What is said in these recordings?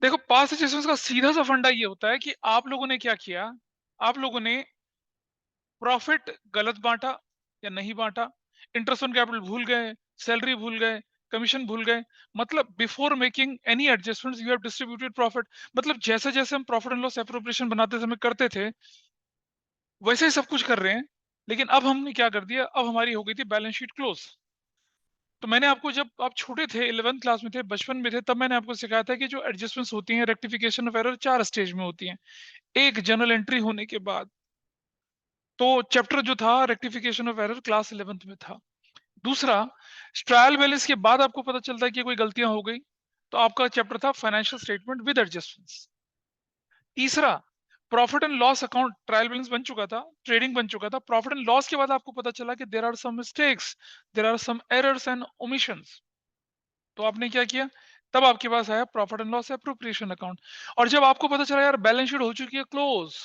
देखो, past situations का सीधा सा फंडा ये होता है कि आप लोगों ने क्या किया, आप लोगों ने प्रॉफिट गलत बांटा या नहीं बांटा, इंटरेस्ट ऑन कैपिटल भूल गए, सैलरी भूल गए, कमीशन भूल गए। मतलब before making any adjustments you have distributed profit. मतलब जैसे जैसे हम प्रॉफिट एंड लॉस एप्रोप्रिएशन बनाते समय करते थे, वैसे ही सब कुछ कर रहे हैं। लेकिन अब हमने क्या कर दिया, अब हमारी हो गई थी बैलेंस शीट क्लोज। तो मैंने आपको, जब आप छोटे थे, 11th क्लास में थे, बचपन में थे, तब मैंने आपको सिखाया था कि जो एडजस्टमेंट्स होती हैं, रेक्टिफिकेशन ऑफ एरर 4 स्टेज में होती हैं। एक जनरल एंट्री होने के बाद, तो चैप्टर जो था rectification of error class 11th में था। दूसरा, ट्रायल बैलेंस के बाद आपको पता चलता है कि कोई गलतियां हो गई, तो आपका चैप्टर था फाइनेंशियल स्टेटमेंट विद एडजस्टमेंट्स। तीसरा, profit and loss account, trial balance बन चुका था, ट्रेडिंग बन चुका था, प्रॉफिट एंड लॉस के बाद आपको पता चला कि there are some mistakes, there are some errors and omissions. तो आपने क्या किया, तब आपके पास आया profit and loss appropriation account. और जब आपको पता चला यार बैलेंस शीट हो चुकी है क्लोज,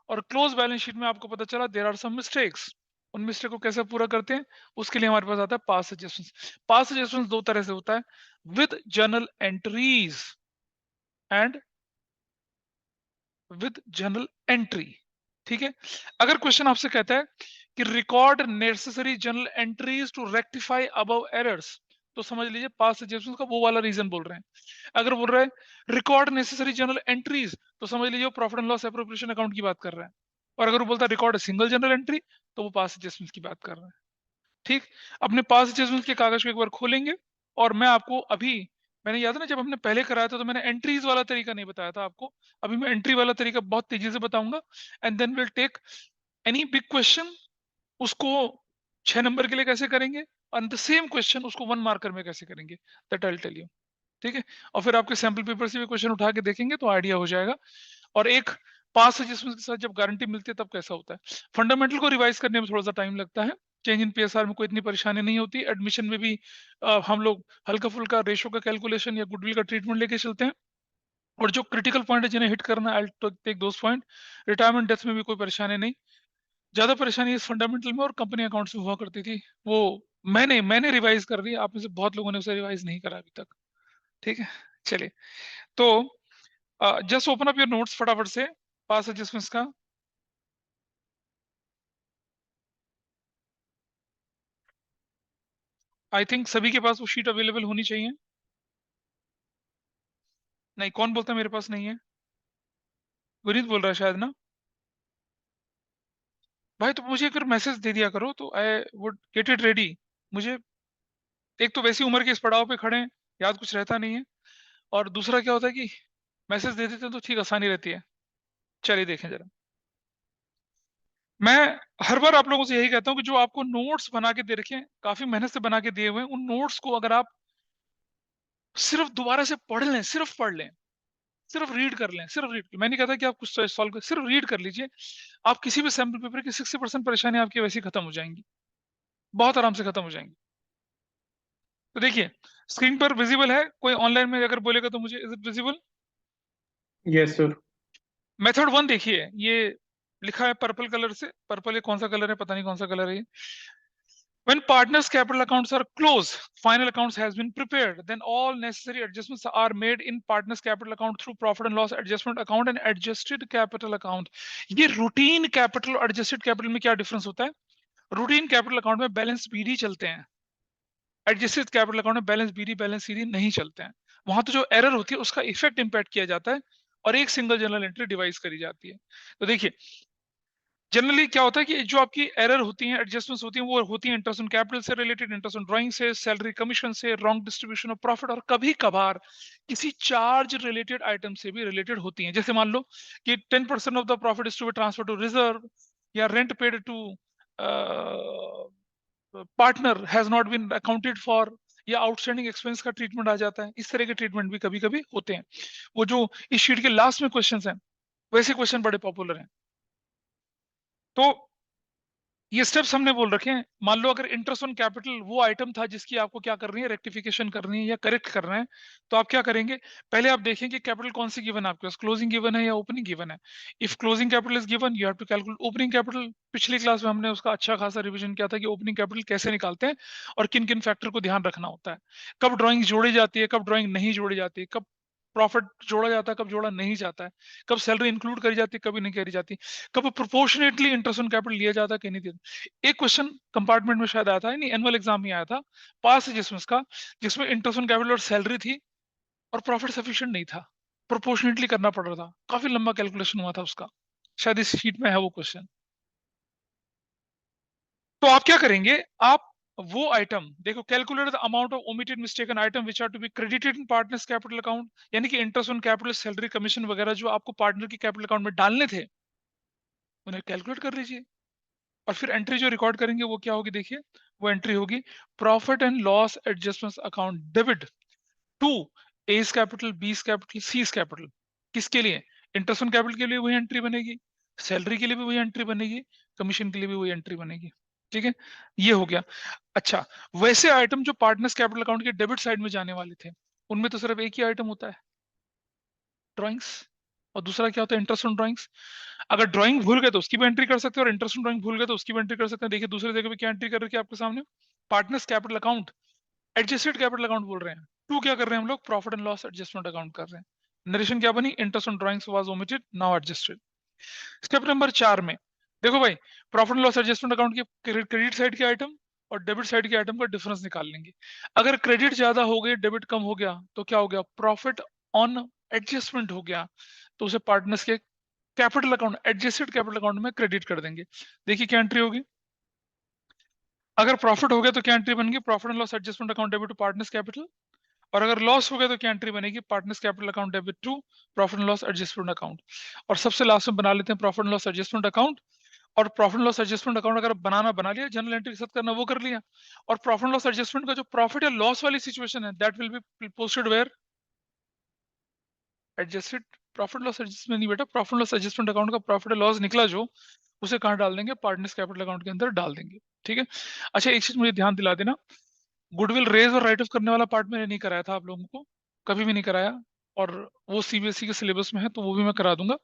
और क्लोज बैलेंस शीट में आपको पता चला देयर आर सम मिस्टेक्स, उन मिस्टेक को कैसे पूरा करते हैं, उसके लिए हमारे पास आता है पास्ट एडजस्टमेंट्स। पास्ट एडजस्टमेंट्स दो तरह से होता है, with journal entries and with journal entry. ठीक है। अगर क्वेश्चन आपसे कहता है कि record necessary journal entries to rectify above errors, तो समझ लीजिए पास्ट एडजस्टमेंट्स का वो वाला रीजन बोल रहे हैं। अगर बोल रहे हैं रिकॉर्ड नेसेसरी जर्नल एंट्रीज, तो समझ लीजिए वो profit and loss appropriation account की बात कर रहे हैं। और अगर वो बोलता है रिकॉर्ड सिंगल जर्नल एंट्री, तो वो पास्ट एडजस्टमेंट्स की बात कर रहे हैं। ठीक। अपने पास्ट एडजस्टमेंट्स के कागज को एक बार खोलेंगे, और मैं आपको अभी, मैंने याद है ना जब हमने पहले कराया था, तो मैंने एंट्रीज वाला तरीका नहीं बताया था आपको। अभी मैं एंट्री वाला तरीका बहुत तेजी से बताऊंगा, and then will take any big question, उसको 6 नंबर के लिए कैसे करेंगे, और द सेम क्वेश्चन उसको 1 मार्कर में कैसे करेंगे, that I will tell you. ठीक है। और फिर आपके सैंपल पेपर से भी क्वेश्चन उठा के देखेंगे तो आइडिया हो जाएगा। और एक पास सजेशंस के साथ जब गारंटी मिलती है तब कैसा होता है। फंडामेंटल को रिवाइज करने में थोड़ा सा टाइम लगता है, चेंज इन पीएसआर में कोई इतनी परेशानी नहीं होती। एडमिशन में भी हम लोग हल्का फुल्का रेशो का कैलकुलेशन या गुडविल का ट्रीटमेंट लेके चलते हैं। और जो क्रिटिकल पॉइंट है जिन्हें हिट करना है, I take those point. Retirement death में भी कोई परेशानी नहीं। ज्यादा परेशानी इस फंडामेंटल में और कंपनी अकाउंट्स में हुआ करती थी, वो मैंने मैंने रिवाइज कर दी, आप में से बहुत लोगों ने उसे रिवाइज नहीं करा अभी तक। ठीक है। चलिए, तो just open up your notes फटाफट से, पास एडजस्टमेंट्स का। आई थिंक सभी के पास वो शीट अवेलेबल होनी चाहिए। नहीं, कौन बोलता है मेरे पास नहीं है? गुरीत बोल रहा है शायद ना। भाई तो मुझे अगर मैसेज दे दिया करो तो I would get it ready. मुझे, एक तो वैसी उम्र के इस पड़ाव पे खड़े हैं, याद कुछ रहता नहीं है, और दूसरा क्या होता है कि मैसेज दे देते हैं तो ठीक आसानी रहती है। चलिए देखें जरा। मैं हर बार आप लोगों से यही कहता हूँ कि जो आपको नोट्स बना के दे रखे हैं, काफी मेहनत से बना के दिए हुए हैं, उन नोट्स को अगर आप सिर्फ दोबारा से पढ़ लें, सिर्फ पढ़ लें, सिर्फ रीड कर लें, सिर्फ रीड, मैं नहीं कहता कि आप कुछ सॉल्व कर, सिर्फ रीड कर लीजिए, आप किसी भी सैम्पल पेपर की 60% परेशानी आपकी वैसे ही खत्म हो जाएंगी, बहुत आराम से खत्म हो जाएंगी। तो देखिए, स्क्रीन पर विजिबल है, कोई ऑनलाइन में अगर बोलेगा तो मुझे, is it visible? Yes sir. Method 1 देखिए, ये लिखा है पर्पल कलर से, पर्पल ये कौन सा कलर है पता नहीं, कौन सा कलर है ये। When partners' capital accounts are closed, final accounts has been prepared, then all necessary adjustments are made in partners' capital account through profit and loss adjustment account and adjusted capital account. ये routine capital और adjusted capital में क्या difference होता है? Routine capital account में balance BD चलते हैं, adjusted capital account में बैलेंस बीडी बैलेंस सीडी नहीं चलते हैं। वहां तो जो एरर होती है उसका इफेक्ट इंपैक्ट किया जाता है, और एक सिंगल जर्नल एंट्री डिवाइस करी जाती है। तो देखिए, जनरली क्या होता है कि जो आपकी एरर होती हैं, एडजस्टमेंट्स होती हैं, वो होती हैं इंटरेस्ट ऑन कैपिटल से रिलेटेड, इंटरेस्ट ऑन ड्राइंग से, सैलरी कमीशन से, रॉन्ग डिस्ट्रीब्यूशन ऑफ प्रॉफिट, और कभी कभार किसी चार्ज रिलेटेड आइटम से भी रिलेटेड होती हैं। जैसे मान लो कि 10% of the profit is to be transfer to reserve, या rent paid to partner has not been accounted for, या आउटस्टैंडिंग एक्सपेंस का ट्रीटमेंट आ जाता है। इस तरह के ट्रीटमेंट भी कभी कभी होते हैं। वो जो इस शीट के लास्ट में क्वेश्चन हैं, वैसे क्वेश्चन बड़े पॉपुलर हैं। तो ये स्टेप्स हमने बोल रखे हैं। मान लो अगर इंटरेस्ट ऑन कैपिटल वो आइटम था जिसकी आपको क्या करनी है, रेक्टिफिकेशन करनी है या करेक्ट करना है, तो आप क्या करेंगे, पहले आप देखें कि कैपिटल कौन सी गिवन है आपके पास, क्लोजिंग गिवन है या ओपनिंग गिवन है। If closing capital is given, you have to calculate opening capital. पिछली क्लास में हमने उसका अच्छा खासा रिवीजन किया था कि ओपनिंग कैपिटल कैसे निकालते हैं, और किन किन फैक्टर को ध्यान रखना होता है, कब ड्राइंग जोड़ी जाती है, कब ड्राइंग नहीं जोड़ी जाती है, कब प्रॉफिट जोड़ा जाता है, कब जोड़ा नहीं जाता है, कब सैलरी इंक्लूड करी जाती है, कभी नहीं करी जाती, कब प्रोपोर्शनेटली इंटरेस्ट ऑन कैपिटल लिया जाता है कि नहीं दिया। एक क्वेश्चन कंपार्टमेंट में शायद आया था, नहीं एनुअल एग्जाम में आया था, पास एडजस्टमेंट्स का, जिसमें इंटरेस्ट ऑन कैपिटल और सैलरी थी और प्रॉफिट सफिशिएंट नहीं था, प्रोपोर्शनेटली करना पड़ रहा था, काफी लंबा कैलकुलेशन हुआ था उसका, शायद इस शीट में है वो क्वेश्चन। तो आप क्या करेंगे, आप वो आइटम देखो, calculate the amount of omitted mistaken item which are to be credited in partners capital account, यानी कि interest on capital, salary, commission वगैरह जो आपको पार्टनर की कैपिटल अकाउंट में डालने थे, उन्हें कैलकुलेट कर लीजिए। और फिर एंट्री जो रिकॉर्ड करेंगे वो क्या होगी, देखिए वो एंट्री होगी, profit and loss adjustment account debit to S capital, B's capital, C's capital. किसके लिए, इंटरेस्ट ऑन कैपिटल के लिए वही एंट्री बनेगी, सैलरी के लिए भी वही एंट्री बनेगी, कमीशन के लिए भी वही एंट्री बनेगी। ठीक है, ये हो गया। अच्छा, वैसे आइटम जो पार्टनर्स कैपिटल अकाउंट के डेबिट साइड में जाने वाले थे, उनमें तो सिर्फ एक ही आइटम होता है, ड्राइंग्स, और दूसरा क्या होता है, इंटरेस्ट ऑन ड्राइंग्स। अगर ड्राइंग भूल गए तो उसकी भी एंट्री कर सकते हैं, और इंटरेस्ट ऑन ड्राइंग भूल गए तो उसकी भी एंट्री कर सकते हैं। देखिए दूसरे जगह पे क्या एंट्री कर रखी है आपके सामने, partners capital account, adjusted capital account बोल रहे हैं। टू क्या कर रहे हैं हम लोग, profit and loss adjustment account कर रहे हैं। नरेशन क्या बनी, interest on drawings was omitted, now adjusted. Step number 4 में देखो भाई, profit and loss adjustment account के क्रेडिट साइड के आइटम और डेबिट साइड के आइटम का डिफरेंस निकाल लेंगे। अगर क्रेडिट ज्यादा हो गए, डेबिट कम हो गया, तो क्या हो गया, प्रॉफिट ऑन एडजस्टमेंट हो गया, तो उसे पार्टनर्स के capital account, adjusted capital account में क्रेडिट कर देंगे। देखिए क्या एंट्री होगी, अगर प्रॉफिट हो गया तो क्या एंट्री बनेगी, profit and loss adjustment account debit to partners capital, और अगर लॉस हो गया तो क्या एंट्री बनेगी, partners capital account debit to profit and loss adjustment account. और सबसे लास्ट में बना लेते हैं profit and loss adjustment account. और profit and loss adjustment account अगर बनाना बना लिया, जनरल एंट्री के साथ करना वो कर लिया, और प्रॉफिट एंड लॉस एडजस्टमेंट का जो प्रॉफिट या लॉस वाली सिचुएशन है, that will be posted where, adjusted profit loss adjustment नहीं बेटा, प्रॉफिट लॉस एडजस्टमेंट अकाउंट का प्रॉफिट लॉस निकला जो, उसे कहाँ डाल देंगे, पार्टनर्स कैपिटल अकाउंट के अंदर डाल देंगे। ठीक है, अच्छा एक चीज मुझे ध्यान दिला देना, गुडविल रेज और राइट ऑफ करने वाला पार्ट मैंने नहीं कराया था आप लोगों को, कभी भी नहीं कराया, और वो सीबीएसई के सिलेबस में है तो वो भी मैं करा दूंगा।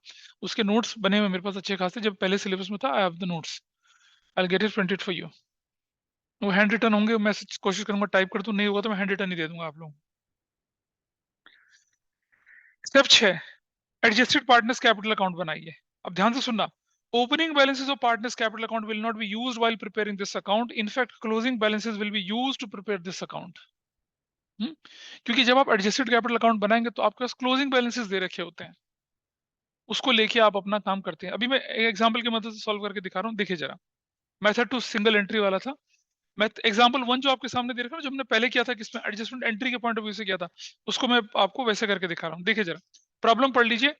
उसके नोट्स बने हुए मेरे पास अच्छे खासे, जब पहले सिलेबस में था, I have the notes, I will get it printed for you. वो हैंड रिटन होंगे, मैं कोशिश करूंगा टाइप कर दूं, नहीं होगा तो मैं हैंड रिटन ही दे दूंगा आप लोगों को। Step 6, adjusted partners capital account बनाइए। अब ध्यान से सुनना, opening balances of partners capital account will not be used while preparing this account, in fact closing balances will be used to prepare this account. क्योंकि जब आप एडजस्टेड कैपिटल अकाउंट बनाएंगे तो आपके पास क्लोजिंग बैलेंसेस दे रखे होते हैं, उसको लेके आप अपना काम करते हैं। अभी मैं एक एग्जांपल की मदद से सॉल्व करके दिखा रहा हूँ, देखिए जरा। मेथड टू सिंगल एंट्री वाला था, मैं एग्जांपल 1 जो आपके सामने दे रखा हूँ, जो हमने पहले किया था, किसमें एडजस्टमेंट एंट्री के पॉइंट ऑफ व्यू से किया था, उसको मैं आपको वैसे करके दिखा रहा हूँ। देखिए जरा, प्रॉब्लम पढ़ लीजिए,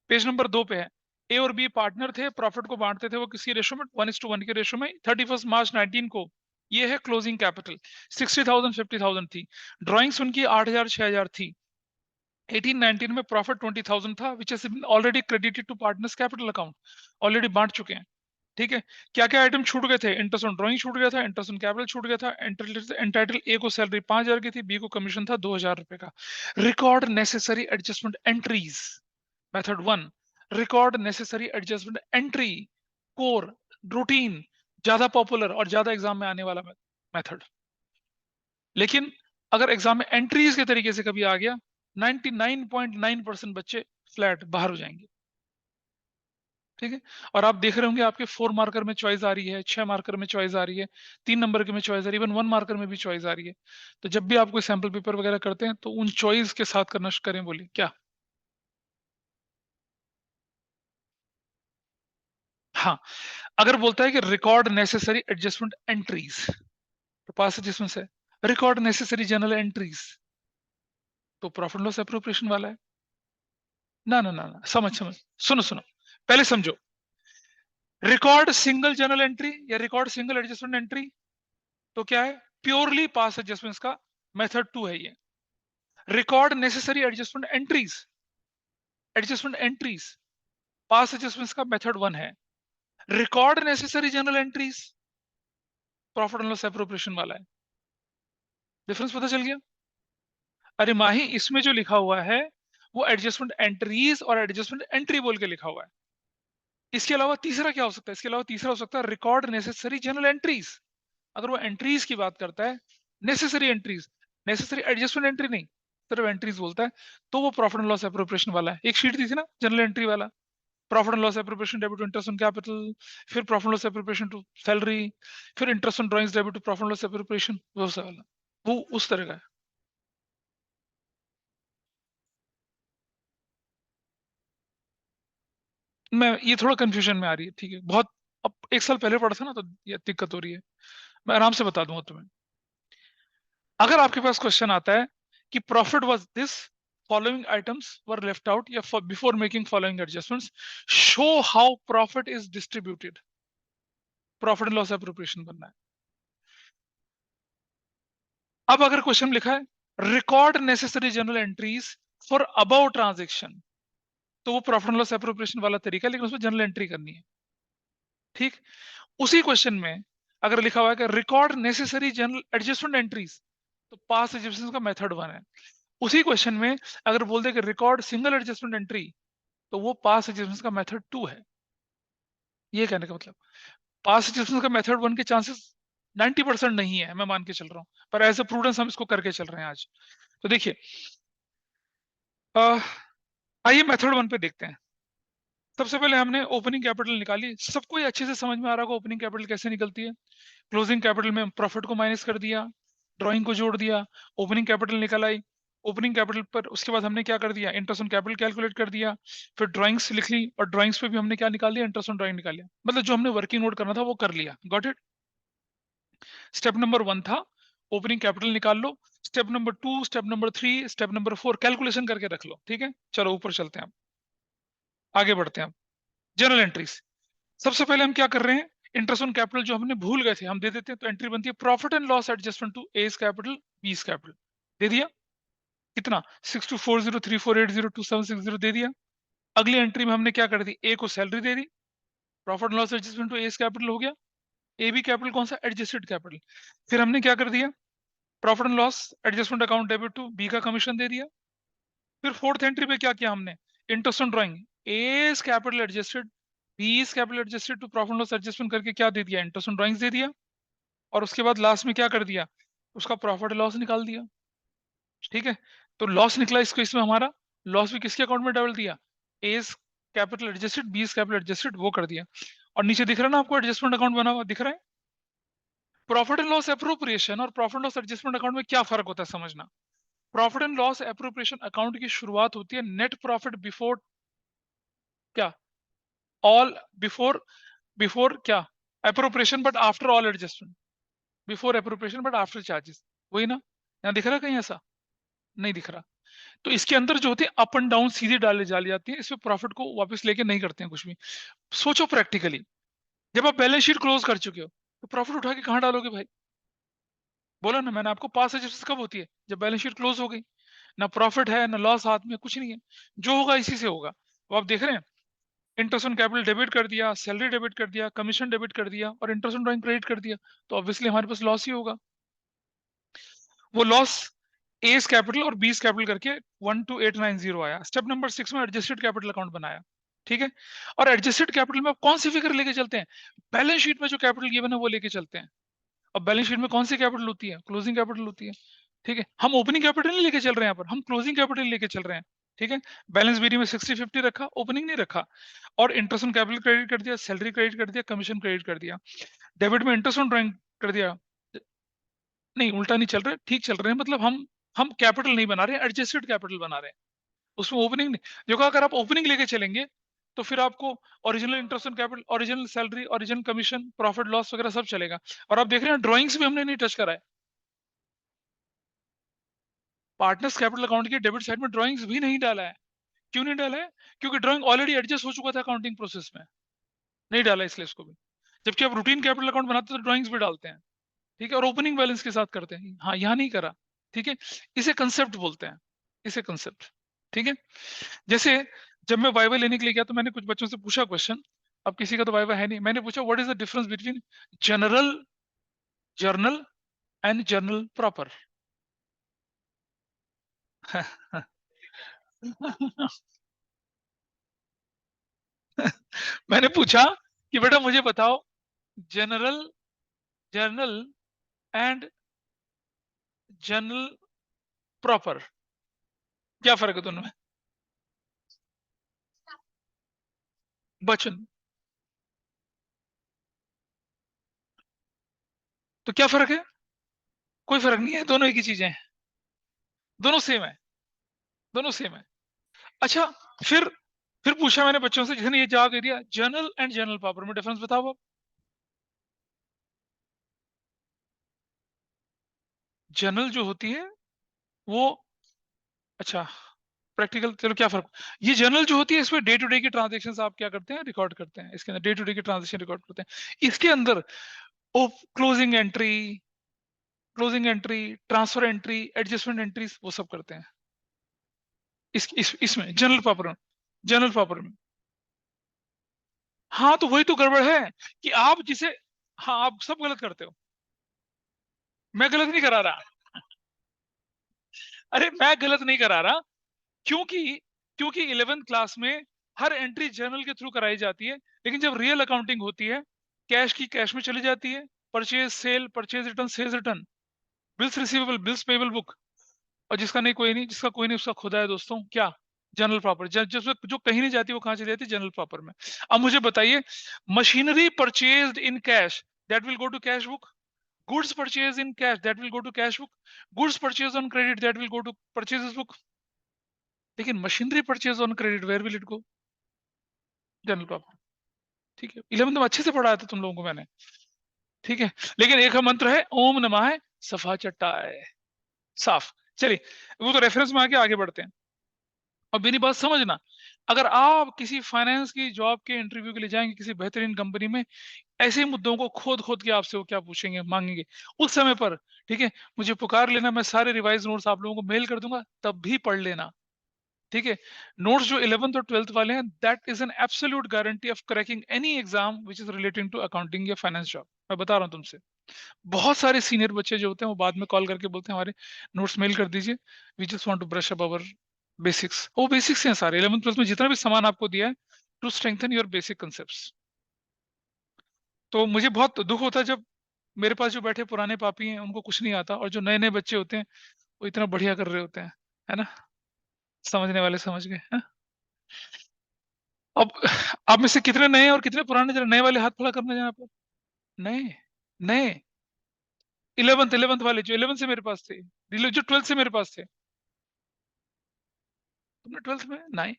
पेज नंबर 2 पे है। ए और बी पार्टनर थे, प्रॉफिट को बांटते थे वो किसी रेशो में, 1:1 के रेशो में। 31 मार्च 19 को ये है क्लोजिंग कैपिटल, 60,000 50,000 थी, ड्राइंग्स उनकी 8,000 6,000 थी। 18-19 में प्रॉफिट 20,000 था, which is already credited to partners capital account, already बांट चुके हैं। ठीक है, क्या क्या आइटम छूट गए थे, इंटरेस्ट ऑन ड्राइंग छूट गया था, इंटरेस्ट ऑन कैपिटल छूट गया था, एंटाइटल ए को सैलरी 5,000 की थी, बी को कमीशन था 2,000 रुपए का। Record necessary adjustment entries, method 1, record necessary adjustment entry, core, routine, ज्यादा पॉपुलर और ज्यादा एग्जाम में आने वाला मेथड। लेकिन अगर एग्जाम में एंट्रीज के तरीके से कभी आ गया, 99.9% बच्चे फ्लैट बाहर हो जाएंगे। ठीक है, और आप देख रहे होंगे आपके 4 मार्कर में चॉइस आ रही है, 6 मार्कर में चॉइस आ रही है, 3 नंबर के में चॉइस आ रही है, इवन 1 मार्कर में भी चॉइस आ रही है। तो जब भी आप कोई सैंपल पेपर वगैरह करते हैं तो उन चॉइस के साथ करना करें, बोलिए क्या। हाँ, अगर बोलता है कि रिकॉर्ड नेसेसरी एडजस्टमेंट एंट्रीज, तो पास एडजस्टमेंट है, रिकॉर्ड नेसेसरी जनरल एंट्रीज, तो प्रॉफिट लॉस एप्रोप्रिएशन वाला है। ना ना ना ना, समझ समझ, सुनो सुनो, पहले समझो, रिकॉर्ड सिंगल जर्नल एंट्री या रिकॉर्ड सिंगल एडजस्टमेंट एंट्री, तो क्या है, प्योरली पास एडजस्टमेंट्स का मेथड 2 है ये। Record necessary adjustment entries pass adjustments का मेथड 1 है। Record necessary journal entries profit and loss appropriation वाला है। डिफरेंस पता चल गया। अरे माही, इसमें जो लिखा हुआ है वो एडजस्टमेंट एंट्रीज और एडजस्टमेंट एंट्री बोल के लिखा हुआ है। इसके अलावा तीसरा क्या हो सकता है, इसके अलावा तीसरा हो सकता है रिकॉर्ड नेसेसरी जनरल एंट्रीज। अगर वो एंट्रीज की बात करता है, necessary entries, necessary adjustment entry नहीं, सिर्फ एंट्रीज बोलता है, तो वो प्रॉफिट एंड लॉस एप्रोप्रिएशन वाला है। एक शीट दी थी ना जनरल एंट्री वाला, profit and loss appropriation debit to interest on capital, फिर profit and loss appropriation to salary, फिर interest on drawings debit to profit and loss appropriation, वो सा वाला, वो उस तरह का है। मैं ये थोड़ा कंफ्यूजन में आ रही है, ठीक है, बहुत अब एक साल पहले पढ़ा था ना, तो ये दिक्कत हो रही है। मैं आराम से बता दूंगा तुम्हें। अगर आपके पास क्वेश्चन आता है कि profit was this, following items were left out, या before making following adjustments show how profit is distributed, profit and loss appropriation बनना है। अब अगर क्वेश्चन लिखा है record necessary journal entries for above transaction, तो वो प्रॉफिट एंड लॉस एप्रोप्रिएशन वाला तरीका है, लेकिन उसमें जनरल एंट्री करनी है। ठीक, उसी क्वेश्चन में अगर लिखा हुआ है कि record necessary general adjustment entries, तो पास एडजस्टमेंट का मेथड 1 है। उसी क्वेश्चन में अगर बोल दे कि रिकॉर्ड सिंगल एडजस्टमेंट एंट्री, तो वो पास एडजस्टमेंट का मेथड 2 है। ये कहने का मतलब पास एडजस्टमेंट का मेथड 1 के चांसेस 90% नहीं है, मैं मान के चल रहा हूं, पर एज अ प्रूडेंस हम इसको करके चल रहे हैं आज। तो देखिए, आइए मेथड 1 पे देखते हैं। सबसे पहले हमने ओपनिंग कैपिटल निकाली, सबको ये अच्छे से समझ में आ रहा होगा ओपनिंग कैपिटल कैसे निकलती है। क्लोजिंग कैपिटल में प्रॉफिट को माइनस कर दिया, ड्राइंग को जोड़ दिया, ओपनिंग कैपिटल निकल आई। ओपनिंग कैपिटल पर उसके बाद हमने क्या कर दिया, इंटरेस्ट ऑन कैपिटल कैलकुलेट कर दिया, फिर ड्राइंग्स लिख ली, और ड्राइंग्स पे भी हमने क्या निकाल लिया, इंटरेस्ट ऑन ड्राइंग निकाल लिया। मतलब जो हमने वर्किंग नोट करना था वो कर लिया। Got it. स्टेप नंबर 1 था ओपनिंग कैपिटल निकाल लो। Step number 2, step number 3, step number 4 calculation करके रख लो। ठीक है, चलो ऊपर चलते हैं, आगे बढ़ते हैं। जनरल एंट्रीज, सबसे पहले हम क्या कर रहे हैं, इंटरेस्ट ऑन कैपिटल जो हमने भूल गए थे हम दे देते हैं, तो एंट्री बनती है profit and loss adjustment to S capital B's capital, दे दिया। कितना, 624034802760 दे दिया। अगली एंट्री में हमने क्या कर दी, ए को सैलरी दे दी, profit and loss adjustment to S capital हो गया। ए बी कैपिटल कौन सा, एडजस्टेड कैपिटल। फिर हमने क्या कर दिया, profit and loss adjustment account debit to B का कमीशन दे दिया। फिर फोर्थ एंट्री पे क्या किया हमने, interest on drawing A's capital adjusted B's capital adjusted to profit and loss adjustment करके क्या दे दिया, इंटरेस्ट ऑन ड्राइंग्स दे दिया। और उसके बाद लास्ट में क्या कर दिया, उसका प्रॉफिट लॉस निकाल दिया। ठीक है, तो लॉस निकला इसको, इसमें हमारा लॉस भी किसके अकाउंट में डाल दिया, S capital adjusted B's capital adjusted वो कर दिया। और नीचे दिख रहा है ना आपको एडजस्टमेंट अकाउंट बना हुआ दिख रहा है। प्रॉफिट एंड लॉस एप्रोप्रिएशन और profit and loss adjustment account में क्या फर्क होता है समझना। Profit and loss appropriation account की शुरुआत होती है नेट प्रॉफिट बिफोर क्या, ऑल बिफोर, बिफोर क्या, appropriation but after all adjustment, before appropriation but after charges, वही ना। यहाँ दिख रहा है कहीं ऐसा, नहीं दिख रहा। तो इसके अंदर जो होते हैं अप एंड डाउन सीधे डाली जाती है, इसमें प्रॉफिट को वापस लेके नहीं करते हैं कुछ भी। सोचो प्रैक्टिकली, जब आप बैलेंस शीट क्लोज कर चुके हो, तो प्रॉफिट उठा के कहाँ डालोगे भाई, बोला ना मैंने आपको, पास एडजस्ट कब होती है, जब बैलेंस शीट क्लोज हो गई, ना प्रॉफिट है ना लॉस हाथ में, कुछ नहीं है, जो होगा इसी से होगा। वो आप देख रहे हैं, इंटरेस्ट ऑन कैपिटल डेबिट कर दिया, सैलरी डेबिट कर दिया, कमीशन डेबिट कर दिया, और इंटरेस्ट ऑन ड्राइंग क्रेडिट कर दिया, तो ऑब्वियसली हमारे पास लॉस ही होगा। वो लॉस एस कैपिटल और बीस कैपिटल करके 12890 आया। स्टेप नंबर 6 में एडजस्टेड कैपिटल अकाउंट बनाया। ठीक है, और एडजस्टेड कैपिटल में आप कौन सी फिगर लेके चलते हैं, बैलेंस शीट में जो कैपिटल गिवन है वो लेके चलते हैं। अब बैलेंस शीट में कौन सी कैपिटल होती है, क्लोजिंग कैपिटल होती है। ठीक है, हम ओपनिंग कैपिटल नहीं लेके चल रहे हैं यहाँ पर, हम क्लोजिंग कैपिटल लेके चल रहे हैं। ठीक है, बैलेंस बीडी में 60-50 रखा, ओपनिंग नहीं रखा, और इंटरेस्ट ऑन कैपिटल क्रेडिट कर दिया, सैलरी क्रेडिट कर दिया, कमीशन क्रेडिट कर दिया, डेबिट में इंटरेस्ट ऑन ड्राइंग कर दिया। नहीं उल्टा नहीं चल रहे, ठीक चल रहे हैं, मतलब हम कैपिटल नहीं बना रहे हैं, एडजस्टेड कैपिटल बना रहे हैं, उसमें ओपनिंग नहीं। देखो अगर आप ओपनिंग लेके चलेंगे, तो फिर आपको original interest on capital, original salary, original commission, profit loss वगैरह सब चलेगा। और आप देख रहे हैं ड्राइंग्स भी हमने नहीं टच करा है, पार्टनर्स कैपिटल अकाउंट के डेबिट साइड में ड्राइंग्स भी नहीं डाला है। क्यों नहीं डाला है, क्योंकि ड्राइंग ऑलरेडी एडजस्ट हो चुका था अकाउंटिंग प्रोसेस में, नहीं डाला इसलिए इसको भी। जबकि आप रूटीन कैपिटल अकाउंट बनाते हैं तो ड्राइंग्स भी डालते हैं। ठीक है, और ओपनिंग बैलेंस के साथ करते हैं, हाँ यहाँ नहीं करा। ठीक है, इसे कंसेप्ट बोलते हैं, इसे कंसेप्ट। ठीक है, जैसे जब मैं वाइवा लेने के लिए गया तो मैंने कुछ बच्चों से पूछा क्वेश्चन, अब किसी का तो वाइवा है नहीं, मैंने पूछा what is the difference between general, journal and journal proper. मैंने पूछा कि बेटा मुझे बताओ general, journal and journal proper, क्या फर्क है दोनों में? वचन। तो क्या फर्क है? कोई फर्क नहीं है, दोनों एक ही चीजें हैं, दोनों सेम है, दोनों सेम है। अच्छा, फिर फिर पूछा मैंने बच्चों से, जिसने ये जवाब दे दिया, जर्नल एंड जनरल प्रॉपर्टी में डिफरेंस बताओ आप। जनरल जो होती है वो, अच्छा प्रैक्टिकल, चलो क्या फर्क, ये जनरल जो होती है इसमें डे टू डे की ट्रांजेक्शन आप क्या करते हैं, रिकॉर्ड करते हैं, इसके अंदर डे टू डे की ट्रांजेक्शन रिकॉर्ड करते हैं, इसके अंदर closing entry, transfer entry, adjustment entries वो सब करते हैं इसमें जनरल प्रॉपर्टी में। हाँ तो वही तो गड़बड़ है कि आप जिसे, हाँ आप सब गलत करते हो, मैं गलत नहीं करा रहा, अरे मैं गलत नहीं करा रहा, क्योंकि क्योंकि 11th क्लास में हर एंट्री जर्नल के थ्रू कराई जाती है, लेकिन जब रियल अकाउंटिंग होती है, कैश की कैश में चली जाती है, purchase sale, purchase return, sales return, bills receivable, bills payable book, और जिसका नहीं कोई नहीं, जिसका कोई नहीं उसका खुदा है दोस्तों, क्या, जनरल प्रॉपर, जो कहीं नहीं जाती वो कहां चली जाती है, जनरल प्रॉपर में। अब मुझे बताइए, machinery purchased in cash, that will go to cash book, goods purchase in cash, that will go to cash book, goods purchase on credit, that will go to purchase book, लेकिन machinery purchase on credit, where will it go, journal proper. ठीक है, 11th में अच्छे से पढ़ाया था तुम लोगों को मैंने, ठीक है, लेकिन एक मंत्र है, ओम नमः सफा चट्टाय, साफ। चलिए, वो तो रेफरेंस में आके आगे बढ़ते हैं। और मेरी बात समझना, अगर आप किसी फाइनेंस की जॉब के इंटरव्यू के लिए जाएंगे किसी बेहतरीन कंपनी में, ऐसे मुद्दों को खोद खोद के आपसे वो क्या पूछेंगे, मांगेंगे, उस समय पर, ठीक है, मुझे पुकार लेना, मैं सारे रिवाइज नोट्स आप लोगों को मेल कर दूंगा, तब भी पढ़ लेना, ठीक है। नोट्स जो 11th और 12th वाले हैं, that is an absolute guarantee of cracking any exam which is relating to accounting या फाइनेंस जॉब, मैं बता रहा हूँ तुमसे। बहुत सारे सीनियर बच्चे जो होते हैं वो बाद में कॉल करके बोलते हैं हमारे नोट्स मेल कर दीजिए, we just want to brush up our basics, वो बेसिक्स हैं सारे, 11th 12th में जितना भी सामान आपको दिया है, to strengthen your basic concepts. तो मुझे बहुत दुख होता है जब मेरे पास जो बैठे पुराने पापी हैं उनको कुछ नहीं आता, और जो नए नए बच्चे होते हैं वो इतना बढ़िया कर रहे होते हैं, है ना, समझने वाले समझ गए, हैं? अब आप में से कितने नए और कितने पुराने, जरा नए वाले हाथ खड़ा करना यहाँ पर, नए, नए, 11th वाले जो 11th से मेरे पास थे, जो 12th से मेरे पास थे, तुमने 12th में नए,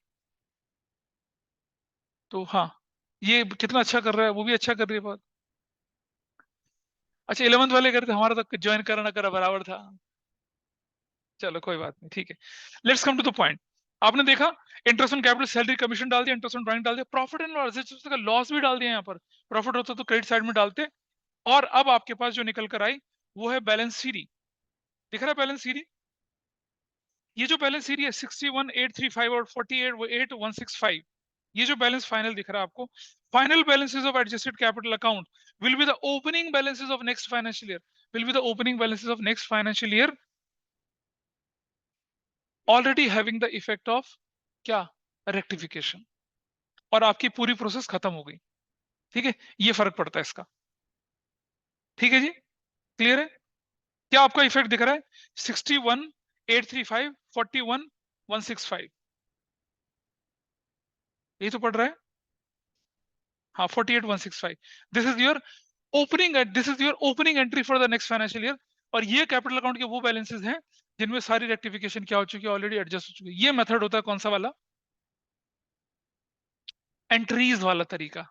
तो हाँ, ये कितना अच्छा कर रहा है, वो भी अच्छा कर रही है बात। अच्छा 11th वाले करते, हमारा तो ज्वाइन करा ना करा बराबर था, चलो कोई बात नहीं, ठीक है। Let's come to the point. आपने देखा, interest on capital, salary commission डाल दिया, इंटरेस्ट ऑन ड्राइंग डाल दिया, प्रॉफिट एंड लॉस का लॉस भी डाल दिया, यहाँ पर प्रॉफिट होता तो क्रेडिट साइड में डालते, और अब आपके पास जो निकल कर आई वो है बैलेंस सीरी, दिख रहा है बैलेंस सीरी, ये जो बैलेंस सीरी है 61,835 और 48,165, ये जो बैलेंस फाइनल दिख रहा है आपको, final balances of adjusted capital account will be the opening balances of next financial year, will be the opening balances of next financial year, already having the effect of क्या, rectification, और आपकी पूरी process खत्म हो गई, ठीक है, ये फर्क पड़ता है इसका, ठीक है जी, क्लियर है, क्या आपका इफेक्ट दिख रहा है, 61,835, 41,165, ये तो पड़ रहा है, हाँ 48,165, this is your opening, this is your opening entry for the next financial year, और ये कैपिटल अकाउंट के वो बैलेंसेस हैं जिनमें सारी रेक्टिफिकेशन क्या हो चुकी है, ऑलरेडी एडजस्ट हो चुकी है। ये मेथड होता है कौन सा वाला, एंट्रीज वाला तरीका।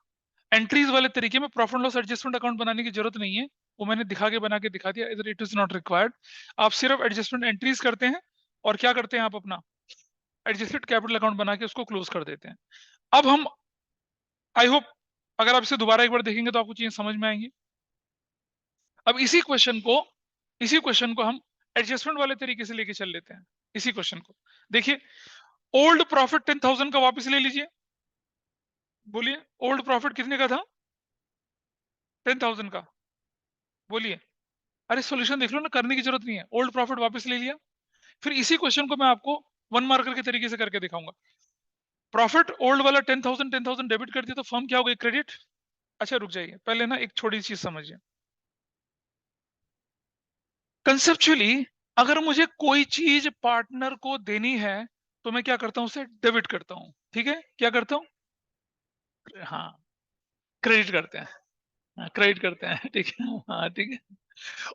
एंट्रीज वाले तरीके में प्रॉफिट लॉस एडजस्टमेंट अकाउंट बनाने की जरूरत नहीं है, वो मैंने दिखा के बना के दिखा दिया, इधर इट इज नॉट रिक्वायर्ड, आप सिर्फ एडजस्टमेंट एंट्रीज करते हैं, और क्या करते हैं आप अपना एडजस्टेड कैपिटल अकाउंट बना के उसको क्लोज कर देते हैं। अब हम, आई होप अगर आप इसे दोबारा एक बार देखेंगे तो आपको चीजें समझ में आएंगी। अब इसी क्वेश्चन को हम एडजस्टमेंट वाले तरीके से लेके चल लेते हैं, इसी क्वेश्चन को देखिए, ओल्ड प्रॉफिट 10,000 का वापस ले लीजिए, बोलिए ओल्ड प्रॉफिट कितने का था, 10,000 का, बोलिए, अरे सॉल्यूशन देख लो ना, करने की जरूरत नहीं है, ओल्ड प्रॉफिट वापस ले लिया, फिर इसी क्वेश्चन को मैं आपको वन मार्कर के तरीके से करके दिखाऊंगा, प्रॉफिट ओल्ड वाला 10,000 डेबिट कर दिया तो फर्म क्या हो गई, क्रेडिट। अच्छा रुक जाइए, पहले ना एक छोटी चीज समझिए, कंसेप्चुअली अगर मुझे कोई चीज पार्टनर को देनी है तो मैं क्या करता हूँ, उसे डेबिट करता हूँ। ठीक है, क्या करता हूँ? हाँ, क्रेडिट करते हैं। हाँ, क्रेडिट करते हैं। ठीक है, हाँ, ठीक है।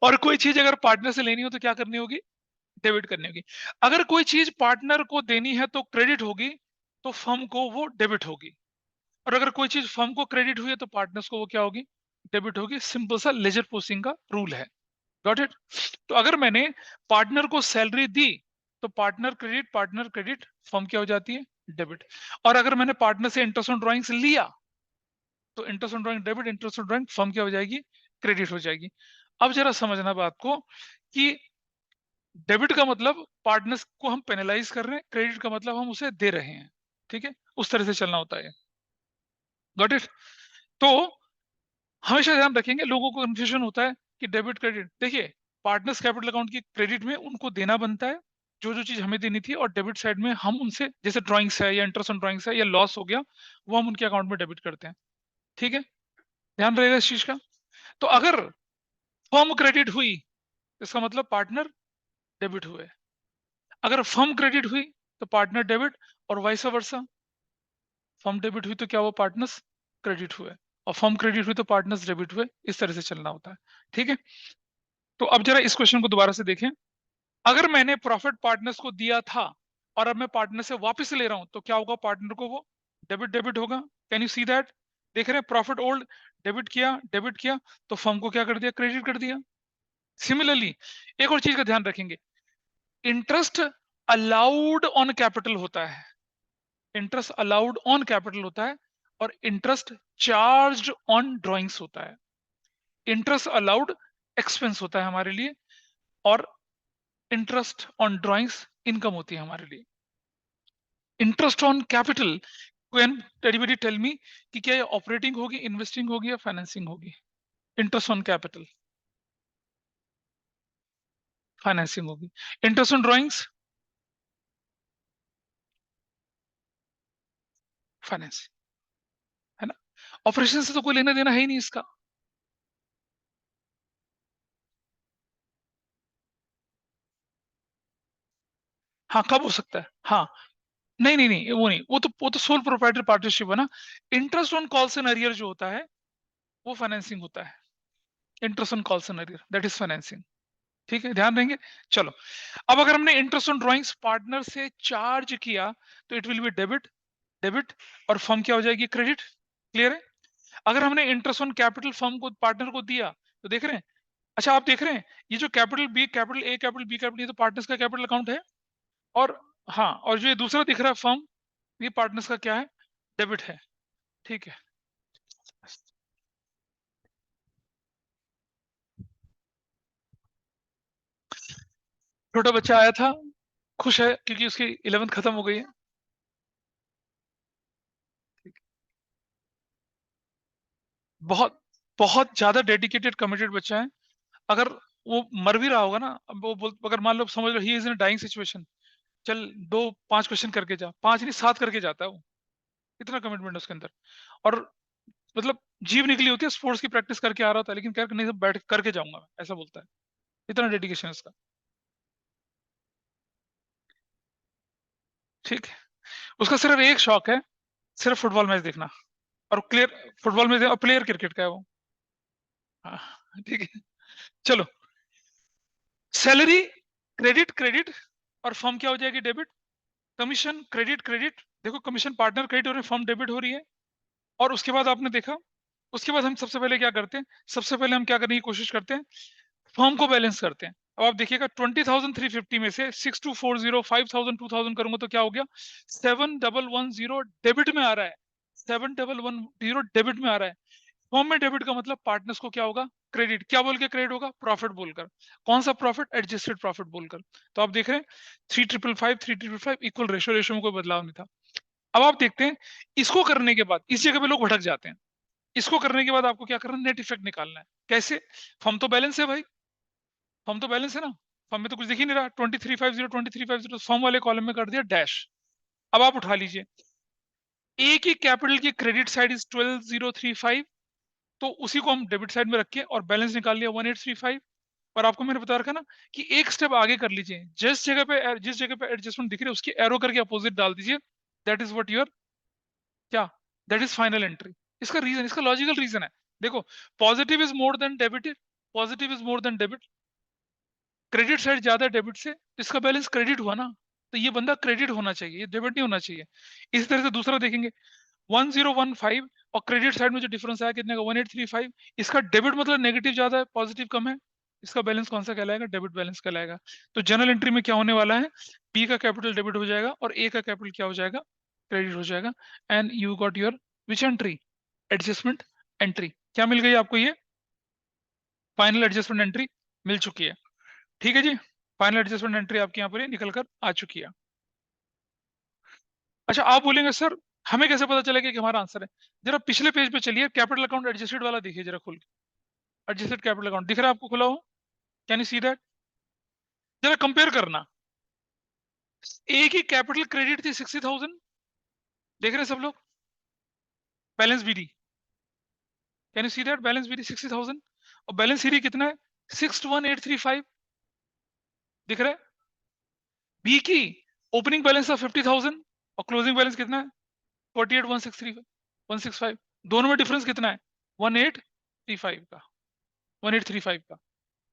और कोई चीज अगर पार्टनर से लेनी हो तो क्या करनी होगी? डेबिट करनी होगी। अगर कोई चीज पार्टनर को देनी है तो क्रेडिट होगी, तो फर्म को वो डेबिट होगी। और अगर कोई चीज फर्म को क्रेडिट हुई है तो पार्टनर्स को वो क्या होगी? डेबिट होगी। सिंपल सा लेजर पोस्टिंग का रूल है। Got it? तो अगर मैंने पार्टनर को सैलरी दी तो पार्टनर क्रेडिट, फर्म क्या हो जाती है? डेबिट। और अगर मैंने पार्टनर से इंटरेस्ट ऑन ड्राइंग्स लिया तो interest on drawing debit, interest on drawing firm क्या हो जाएगी? क्रेडिट हो जाएगी। अब जरा समझना बात को कि डेबिट का मतलब पार्टनर्स को हम पेनलाइज कर रहे हैं, क्रेडिट का मतलब हम उसे दे रहे हैं। ठीक है, उस तरह से चलना होता है। Got it? तो हमेशा ध्यान रखेंगे, लोगों को कंफ्यूजन होता है कि डेबिट क्रेडिट। देखिए, पार्टनर्स कैपिटल अकाउंट की क्रेडिट में उनको देना बनता है जो जो चीज हमें देनी थी, और डेबिट साइड में हम उनसे, जैसे ड्राइंग्स है या इंटरेस्ट ऑन ड्राइंग्स है या लॉस हो गया, वो हम उनके अकाउंट में डेबिट करते हैं। ठीक है, ध्यान रहेगा इस चीज का। तो अगर फर्म क्रेडिट हुई, इसका मतलब पार्टनर डेबिट हुए। अगर फर्म क्रेडिट हुई तो पार्टनर डेबिट, और वाइस वर्सा। फर्म डेबिट हुई तो क्या हुआ? पार्टनर्स क्रेडिट हुए। और फर्म क्रेडिट हुई तो पार्टनर्स डेबिट हुए। इस तरह से चलना होता है। ठीक है, तो अब जरा इस क्वेश्चन को दोबारा से देखें। अगर मैंने प्रॉफिट पार्टनर्स को दिया था और अब मैं पार्टनर से वापस ले रहा हूं तो क्या होगा? पार्टनर को वो डेबिट डेबिट होगा। Can you see that? देख रहे हैं, प्रॉफिट ओल्ड, डेबिट किया, तो फर्म को क्या कर दिया? क्रेडिट कर दिया। सिमिलरली एक और चीज का ध्यान रखेंगे, इंटरेस्ट अलाउड ऑन कैपिटल होता है। इंटरेस्ट अलाउड ऑन कैपिटल होता है, और इंटरेस्ट चार्ज्ड ऑन ड्राइंग्स होता है। इंटरेस्ट अलाउड एक्सपेंस होता है हमारे लिए, और इंटरेस्ट ऑन ड्राइंग्स इनकम होती है हमारे लिए। Interest on capital, can anybody tell me कि क्या ये ऑपरेटिंग होगी, इन्वेस्टिंग होगी, या फाइनेंसिंग होगी? इंटरेस्ट ऑन कैपिटल फाइनेंसिंग होगी। इंटरेस्ट ऑन ड्राइंग्स फाइनेंसिंग, है ना? ऑपरेशन से तो कोई लेना देना है ही नहीं इसका। हाँ, कब हो सकता है? हाँ, नहीं नहीं नहीं, वो नहीं, वो तो सोल प्रोप्राइटर पार्टनरशिप है ना। Interest on calls and arrear जो होता है वो फाइनेंसिंग होता है। Interest on calls and arrear, that is financing. ठीक है, ध्यान देंगे। चलो, अब अगर हमने इंटरेस्ट ऑन ड्राइंग्स पार्टनर से चार्ज किया तो it will be debit, debit, और फर्म क्या हो जाएगी? क्रेडिट। क्लियर है? अगर हमने इंटरेस्ट ऑन कैपिटल फर्म को, पार्टनर को दिया, तो देख रहे हैं, अच्छा आप देख रहे हैं, ये जो capital B, capital A, capital B, capital, ये तो पार्टनर्स का कैपिटल अकाउंट है। और हाँ, और जो ये दूसरा दिख रहा है फर्म, ये पार्टनर्स का क्या है? डेबिट है। ठीक है, छोटा बच्चा आया था, खुश है क्योंकि उसकी 11th खत्म हो गई है। बहुत बहुत ज्यादा डेडिकेटेड कमिटेड बच्चा है। अगर वो मर भी रहा होगा ना, अब वो अगर मान लो, समझ लो he is in dying situation, चल 2 5 क्वेश्चन करके जा, 5 नहीं 7 करके जाता है वो। इतना कमिटमेंट है उसके अंदर। और मतलब जीव निकली होती है, स्पोर्ट्स की प्रैक्टिस करके आ रहा होता है, लेकिन क्या नहीं, सब बैठ करके जाऊंगा मैं, ऐसा बोलता है। इतना डेडिकेशन है उसका। ठीक है, उसका सिर्फ एक शौक है, सिर्फ फुटबॉल मैच देखना। और क्लियर, फुटबॉल मैच, और प्लेयर क्रिकेट का है वो। हाँ, ठीक है। चलो, सैलरी क्रेडिट क्रेडिट, और फर्म क्या हो जाएगी? डेबिट। कमीशन क्रेडिट क्रेडिट, देखो कमीशन पार्टनर क्रेडिट हो रही है, फर्म डेबिट हो रही है। और उसके बाद आपने देखा, उसके बाद हम सबसे पहले क्या करते हैं? सबसे पहले हम क्या करने की कोशिश करते हैं? फर्म को बैलेंस करते हैं। अब आप देखिएगा, 20,350 में से 6240, 5,000, 2,000 करूंगा तो क्या हो गया? 7,110 डेबिट में आ रहा है। 7,110 डेबिट में आ रहा है। फॉर्म में डेबिट का मतलब पार्टनर्स को क्या होगा? क्रेडिट। क्या बोल के क्रेडिट होगा? प्रॉफिट बोलकर। कौन सा प्रॉफिट? एडजस्टेड प्रॉफिट बोलकर। तो आप देख रहे हैं, 3,555 इक्वल रेशो, रेशो में कोई बदलाव नहीं था। अब आप देखते हैं, इसको करने के बाद इस जगह पे लोग भटक जाते हैं। इसको करने के बाद आपको क्या करना है? नेट इफेक्ट निकालना है। कैसे? फर्म तो बैलेंस है भाई, फर्म तो बैलेंस है ना, फर्म में तो कुछ दिख ही नहीं रहा। 2350 फर्म वाले कॉलम में कर दिया डैश। अब आप उठा लीजिए, ए की कैपिटल की क्रेडिट साइड इज 12,035, तो उसी को हम डेबिट साइड में रख के और बैलेंस निकाल लिया 1835। और आपको मैंने बता रखा ना कि एक स्टेप आगे कर लीजिए, जिस जगह पे एडजस्टमेंट दिख रही है उसकी एरो करके अपोजिट डाल दीजिए, दैट इज व्हाट योर क्या, दैट इज फाइनल एंट्री। इसका रीजन, इसका लॉजिकल रीजन है, देखो positive is more than debit, positive is more than debit, credit side ज्यादा है डेबिट से, तो इसका बैलेंस क्रेडिट हुआ ना, तो ये बंदा क्रेडिट होना चाहिए, ये डेबिट नहीं होना चाहिए। इसी तरह से दूसरा देखेंगे 1015 और क्रेडिट साइड में जो डिफरेंस आया कितने का 1835, इसका डेबिट मतलब नेगेटिव ज्यादा है पॉजिटिव कम है, इसका बैलेंस कौन सा कहलाएगा, डेबिट बैलेंस कहलाएगा। तो जनरल एंट्री में क्या होने वाला है, बी का कैपिटल डेबिट हो जाएगा और ए का कैपिटल क्या हो जाएगा, क्रेडिट हो जाएगा। And you got your which entry, adjustment entry. क्या मिल गई आपको, ये फाइनल एडजस्टमेंट एंट्री मिल चुकी है। ठीक है जी, फाइनल एडजस्टमेंट एंट्री आपके यहाँ पर ये निकल कर आ चुकी है। अच्छा आप बोलेंगे सर हमें कैसे पता चलेगा कि हमारा आंसर है, जरा पिछले पेज पे चलिए, कैपिटल अकाउंट एडजस्टेड वाला देखिए जरा खुल के, एडजस्टेड कैपिटल अकाउंट दिख रहा है आपको खुला हो, कैन यू सी दैट, जरा कंपेयर करना, ए की कैपिटल क्रेडिट थी 60,000, देख रहे हैं सब लोग, balance BD, can you see that, balance BD 60,000 और बैलेंस सीडी कितना है 61835, दिख रहा है। बी की ओपनिंग बैलेंस था 50,000 और क्लोजिंग बैलेंस कितना है 48,165, दोनों में डिफरेंस कितना है 1835 का, 1835 का।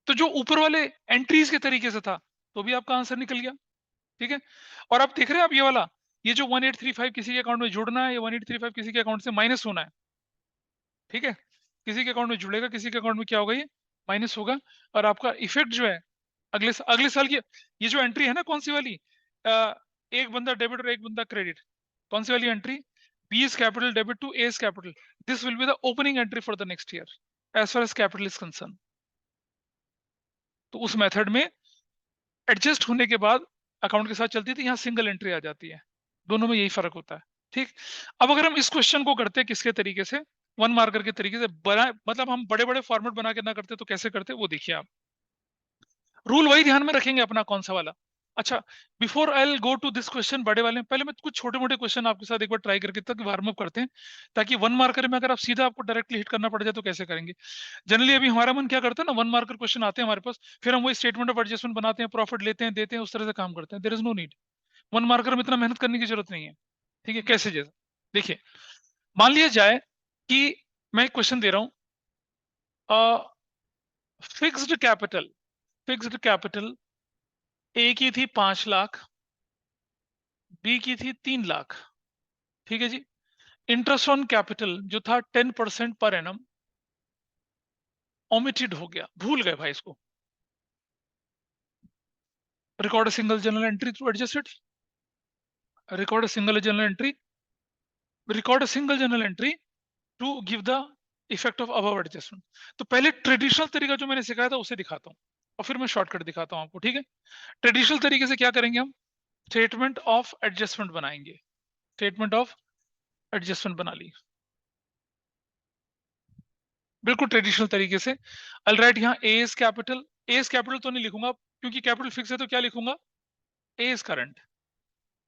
तो जो ऊपर वाले एंट्रीज के तरीके से था तो भी आपका आंसर निकल गया, ठीक है। और आप देख रहे हैं आप ये वाला, ये जो 1835 किसी के अकाउंट में जुड़ना है, ये 1835 किसी के अकाउंट से माइनस होना है, ठीक है, किसी के अकाउंट में जुड़ेगा, किसी के अकाउंट में क्या होगा, ये माइनस होगा। और आपका इफेक्ट जो है अगले साल की, ये जो एंट्री है ना कौन सी वाली, एक बंदा डेबिट और एक बंदा क्रेडिट, कौन सी वाली entry, B is capital debit to A is capital, this will be the opening entry for the next year as far as capital is concern. तो उस मेथड में एडजस्ट होने के बाद अकाउंट के साथ चलती थी, यहाँ सिंगल एंट्री आ जाती है, दोनों में यही फर्क होता है, ठीक। अब अगर हम इस क्वेश्चन को करते किसके तरीके से, वन मार्कर के तरीके से बना, मतलब हम बड़े बड़े फॉर्मेट बना के ना करते तो कैसे करते वो देखिए आप, रूल वही ध्यान में रखेंगे अपना कौन सा वाला। अच्छा before I will go to this question बड़े वाले, पहले मैं कुछ छोटे मोटे क्वेश्चन आपके साथ एक बार ट्राई करके तक वार्म अप करते हैं, ताकि वन मार्कर में अगर आप सीधा आपको डायरेक्टली हिट करना पड़ जाए तो कैसे करेंगे। जनरली अभी हमारा मन क्या करता है ना, वन मार्कर क्वेश्चन आते हैं हमारे पास, फिर हम वही स्टेटमेंट ऑफ एडजस्टमेंट बनाते हैं, प्रॉफिट लेते हैं, देते हैं, उस तरह से काम करते हैं, there is no need, one marker में इतना मेहनत करने की जरूरत नहीं है, ठीक है। कैसे जैसा देखिए, मान लिया जाए कि मैं एक क्वेश्चन दे रहा हूं, fixed capital, fixed capital A की थी 5 लाख, बी की थी 3 लाख, ठीक है जी। इंटरेस्ट ऑन कैपिटल जो था 10% पर एनम ओमिटेड हो गया, भूल गए भाई इसको, record single journal entry to adjusted, record single journal entry, record single journal entry to give the effect of above adjustment. तो पहले ट्रेडिशनल तरीका जो मैंने सिखाया था उसे दिखाता हूं और फिर मैं शॉर्टकट दिखाता हूं आपको, ठीक है। ट्रेडिशनल तरीके से क्या करेंगे हम, स्टेटमेंट ऑफ एडजस्टमेंट बनाएंगे, स्टेटमेंट ऑफ एडजस्टमेंट बना ली बिल्कुल ट्रेडिशनल तरीके से। आई राइट यहाँ A is capital, A is capital तो नहीं लिखूंगा क्योंकि कैपिटल फिक्स है, तो क्या लिखूंगा ए इज करंट,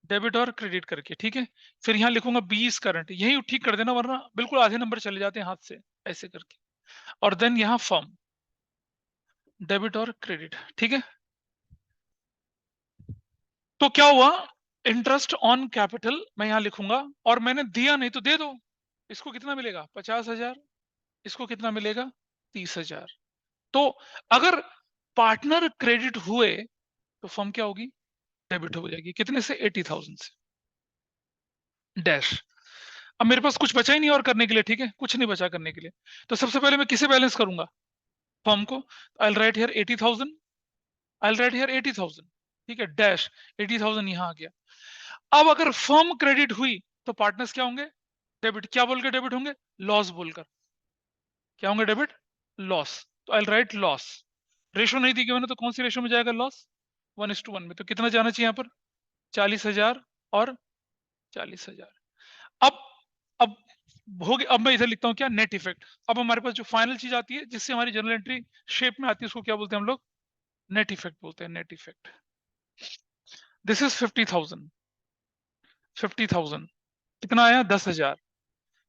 डेबिट और क्रेडिट करके, ठीक है। फिर यहाँ लिखूंगा बी इज करंट, यही ठीक कर देना वरना बिल्कुल आधे नंबर चले जाते हैं हाथ से ऐसे करके। और देन यहाँ फर्म, डेबिट और क्रेडिट, ठीक है। तो क्या हुआ, इंटरेस्ट ऑन कैपिटल मैं यहां लिखूंगा, और मैंने दिया नहीं तो दे दो, इसको कितना मिलेगा 50,000, इसको कितना मिलेगा 30,000। तो अगर पार्टनर क्रेडिट हुए तो फर्म क्या होगी, डेबिट हो जाएगी, कितने से 80,000 से डैश। अब मेरे पास कुछ बचा ही नहीं और करने के लिए, ठीक है, कुछ नहीं बचा करने के लिए, तो सबसे पहले मैं किसे बैलेंस करूंगा, फर्म को। I write here 80,000, I write here 80,000, ठीक है, डैश 80,000 यहां आ गया। अब अगर फर्म क्रेडिट हुई तो पार्टनर्स क्या होंगे, डेबिट, क्या बोलकर डेबिट होंगे, लॉस बोलकर, क्या होंगे डेबिट, लॉस। तो आई राइट लॉस, रेशो नहीं दी मैंने तो कौन सी रेशो में जाएगा लॉस, 1:1 में, तो कितना जाना चाहिए यहाँ पर 40,000 और 40,000। अब अब हो गया, अब मैं इधर लिखता हूँ क्या, नेट इफेक्ट। अब हमारे पास जो फाइनल चीज आती है जिससे हमारी जर्नल एंट्री शेप में आती है उसको क्या बोलते हैं हम लोग, नेट इफेक्ट बोलते हैं, नेट इफेक्ट। दिस इज 50,000, 50,000 कितना आया 10,000,